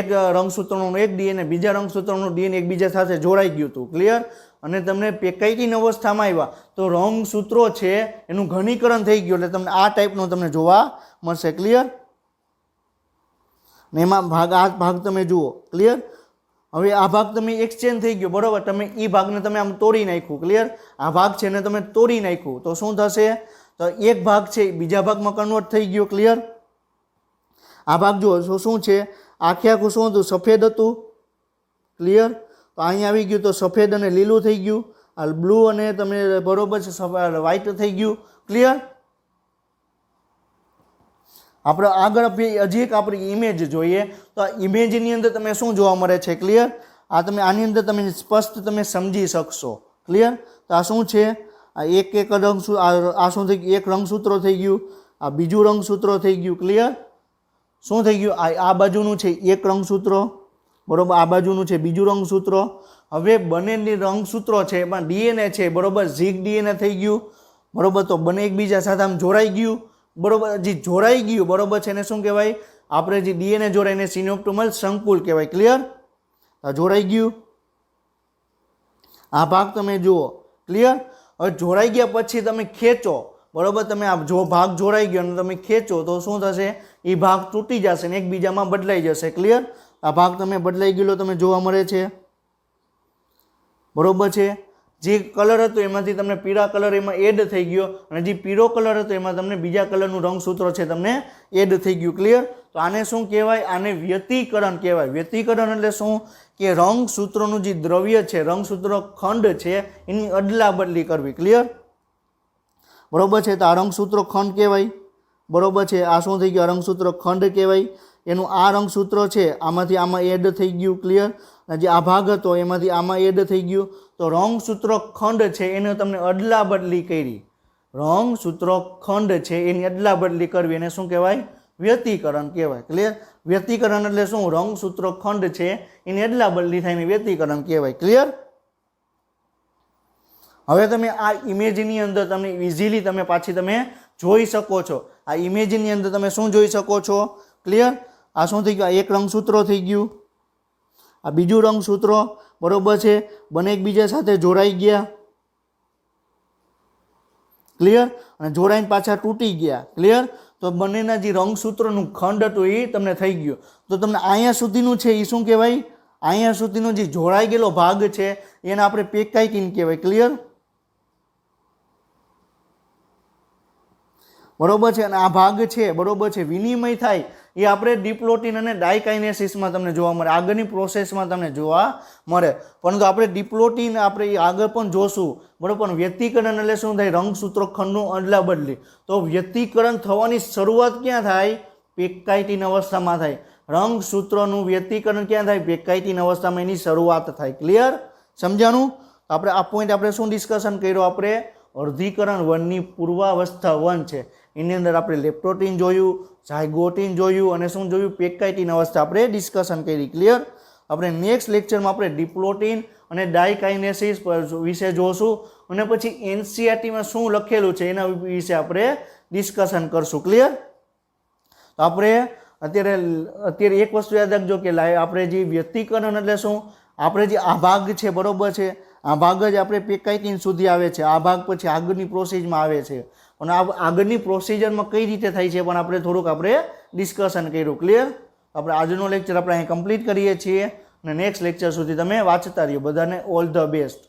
S1: એક રંગસૂત્રનું એક ડીએનએ બીજા રંગસૂત્રનું ડીએનએ એકબીજા સાથે જોડાઈ ગયું હતું. ક્લિયર? અને તમને પેકાઇટીન અવસ્થામાં આવ્યા તો રંગસૂત્રો છે એનું ઘનીકરણ થઈ ગયું એટલે તમને આ ટાઈપનું તમને જોવા મળશે. ક્લિયર? ને એમાં આ ભાગ તમે જુઓ. ક્લિયર? હવે આ ભાગ તમે એક્સચેન્જ થઈ ગયો. બરોબર? તમે એ ભાગને તમે આમ તોડી નાખ્યું. ક્લિયર? આ ભાગ છે ને તમે તોડી નાખ્યું તો શું થશે? તો એક ભાગ છે બીજા ભાગમાં કન્વર્ટ થઈ ગયો. ક્લિયર? આ ભાગ જુઓ શું છે? આખું શું હતું? સફેદ હતું. ક્લિયર? તો અહીંયા આવી ગયું તો સફેદ અને લીલું થઈ ગયું. આ બ્લુ અને તમે બરોબર છે વ્હાઈટ થઈ ગયું. ક્લિયર? આપણે આગળ હજી એક આપણી ઇમેજ જોઈએ તો આ ઇમેજની અંદર તમે શું જોવા મળે છે? ક્લિયર? આ તમે આની અંદર તમે સ્પષ્ટ તમે સમજી શકશો. ક્લિયર? તો આ શું છે? આ એક આ શું થઈ ગયું? એક રંગસૂત્રો થઈ ગયું. આ બીજું રંગસૂત્રો થઈ ગયું. ક્લિયર? શું થઈ ગયું? આ બાજુનું છે એક રંગસૂત્રો. બરોબર? આ બાજુનું છે બીજું રંગસૂત્રો. હવે બંનેની રંગસૂત્રો છે એમાં ડીએનએ છે. બરોબર? ઝીગ ડીએનએ થઈ ગયું. બરોબર? તો બંને એકબીજા સાથે આમ જોડાઈ ગયું. બરોબર, જે જોડાઈ ગયું બરોબર છે એને શું કહેવાય? આપણે જે ડીએનએ જોડાઈને સિનોપ્ટોમલ સંકુલ કહેવાય. ક્લિયર? આ જોડાઈ ગયું, આ ભાગ તમે જુઓ. ક્લિયર? હવે જોડાઈ ગયા પછી તમે ખેંચો બરોબર, તમે આ જો ભાગ જોડાઈ ગયો અને તમે ખેંચો તો શું થશે? એ ભાગ તૂટી જશે ને એકબીજામાં બદલાઈ જશે. ક્લિયર? આ ભાગ તમે બદલાઈ ગયેલો તમે જોવા મળે છે. બરોબર છે. જે કલર હતો એમાંથી તમને પીળા કલર એમાં એડ થઈ ગયો અને જે પીળો કલર હતો એમાં તમને બીજા કલરનું રંગસૂત્ર છે તમને એડ થઈ ગયું. ક્લિયર? તો આને શું કહેવાય? આને વ્યતિકરણ કહેવાય. વ્યતિકરણ એટલે શું? કે રંગસૂત્રનું જે દ્રવ્ય છે, રંગસૂત્ર ખંડ છે એની અદલા બદલી કરવી. ક્લિયર? બરોબર છે. તો આ રંગસૂત્ર ખંડ કહેવાય. બરોબર છે. આ શું થઈ ગયું? રંગસૂત્ર ખંડ કહેવાય. એનું આ રંગસૂત્ર છે આમાંથી આમાં એડ થઈ ગયું. ક્લિયર? જે આ ભાગ હતો એમાંથી આમાં એડ થઈ ગયું. તો રંગસૂત્ર ખંડ છે એને તમને અદલા બદલી કરી. રંગસૂત્ર ખંડ છે એની અદલા બદલી કરવી એને શું કહેવાય? વ્યતિકરણ કહેવાય. ક્લિયર? વ્યતિકરણ એટલે શું? રંગસૂત્ર ખંડ છે એની અદલા બદલી થઈને વ્યતિકરણ કહેવાય. ક્લિયર? હવે તમે આ ઇમેજની અંદર તમે ઇઝીલી તમે પાછી તમે જોઈ શકો છો. આ ઇમેજની અંદર તમે શું જોઈ શકો છો? ક્લિયર? આ શું થઈ ગયું? આ એક રંગસૂત્ર થઈ ગયું, આ બીજું રંગસૂત્ર. બરોબર છે. બંને એકબીજા સાથે જોડાઈ ગયા. ક્લિયર? અને જોડાઈને પાછા તૂટી ગયા. ક્લિયર? તો બંનેના જે રંગસૂત્રનું ખંડ હતું એ તમને થઈ ગયું. તો તમને અહીંયા સુધીનું છે એ શું કહેવાય? અહીંયા સુધીનો જે જોડાઈ ગયેલો ભાગ છે એને આપણે પેકાઇટીન કહેવાય. ક્લિયર? બરોબર છે. અને આ ભાગ છે બરોબર છે વિનિમય થાય એ આપણે ડિપ્લોટીન અને ડાયકાઇનેસિસમાં તમને જોવા મળે, આગળની પ્રોસેસમાં તમને જોવા મળે. પરંતુ આપણે ડિપ્લોટીન આપણે આગળ પણ જોશું. બરોબર? પણ વ્યતિકરણ એટલે શું થાય? રંગસૂત્ર ખંડનું અદલા બદલી. તો વ્યતિકરણ થવાની શરૂઆત ક્યાં થાય? પેકાઇટીન અવસ્થામાં થાય. રંગસૂત્રનું વ્યતિકરણ ક્યાં થાય? પેકાઇટીન અવસ્થામાં એની શરૂઆત થાય. ક્લિયર? સમજાણું? આપણે આ પોઈન્ટ આપણે શું ડિસ્કશન કર્યો? આપણે અર્ધીકરણ વનની પૂર્વાવસ્થા વન છે એની અંદર આપણે લેપ્ટોટીન જોયું, ઝાયગોટીન જોયું અને શું જોયું? પેકાઇટીન અવસ્થા આપણે ડિસ્કશન કરી. ક્લિયર? આપણે નેક્સ્ટ લેક્ચરમાં આપણે ડિપ્લોટીન અને ડાયકાઇનેસિસ વિશે જોશું અને પછી એનસીઈઆરટીમાં શું લખેલું છે એના વિશે આપણે ડિસ્કશન કરશું. ક્લિયર? તો આપણે અત્યારે એક વસ્તુ યાદ રાખજો કે આપણે જે વ્યતિકરણ એટલે શું? આપણે જે આ ભાગ છે બરોબર છે, આ ભાગ જ આપણે પેકાઇટીન સુધી આવે છે. આ ભાગ પછી આગળની પ્રોસીજરમાં આવે છે. પણ આ આગળની પ્રોસિજરમાં કઈ રીતે થાય છે પણ આપણે થોડુંક આપણે ડિસ્કશન કર્યું. ક્લિયર? આપણે આજનો લેક્ચર આપણે અહીં કમ્પ્લીટ કરીએ છીએ અને નેક્સ્ટ લેક્ચર સુધી તમે વાંચતા રહ્યો. બધાને ઓલ ધ બેસ્ટ.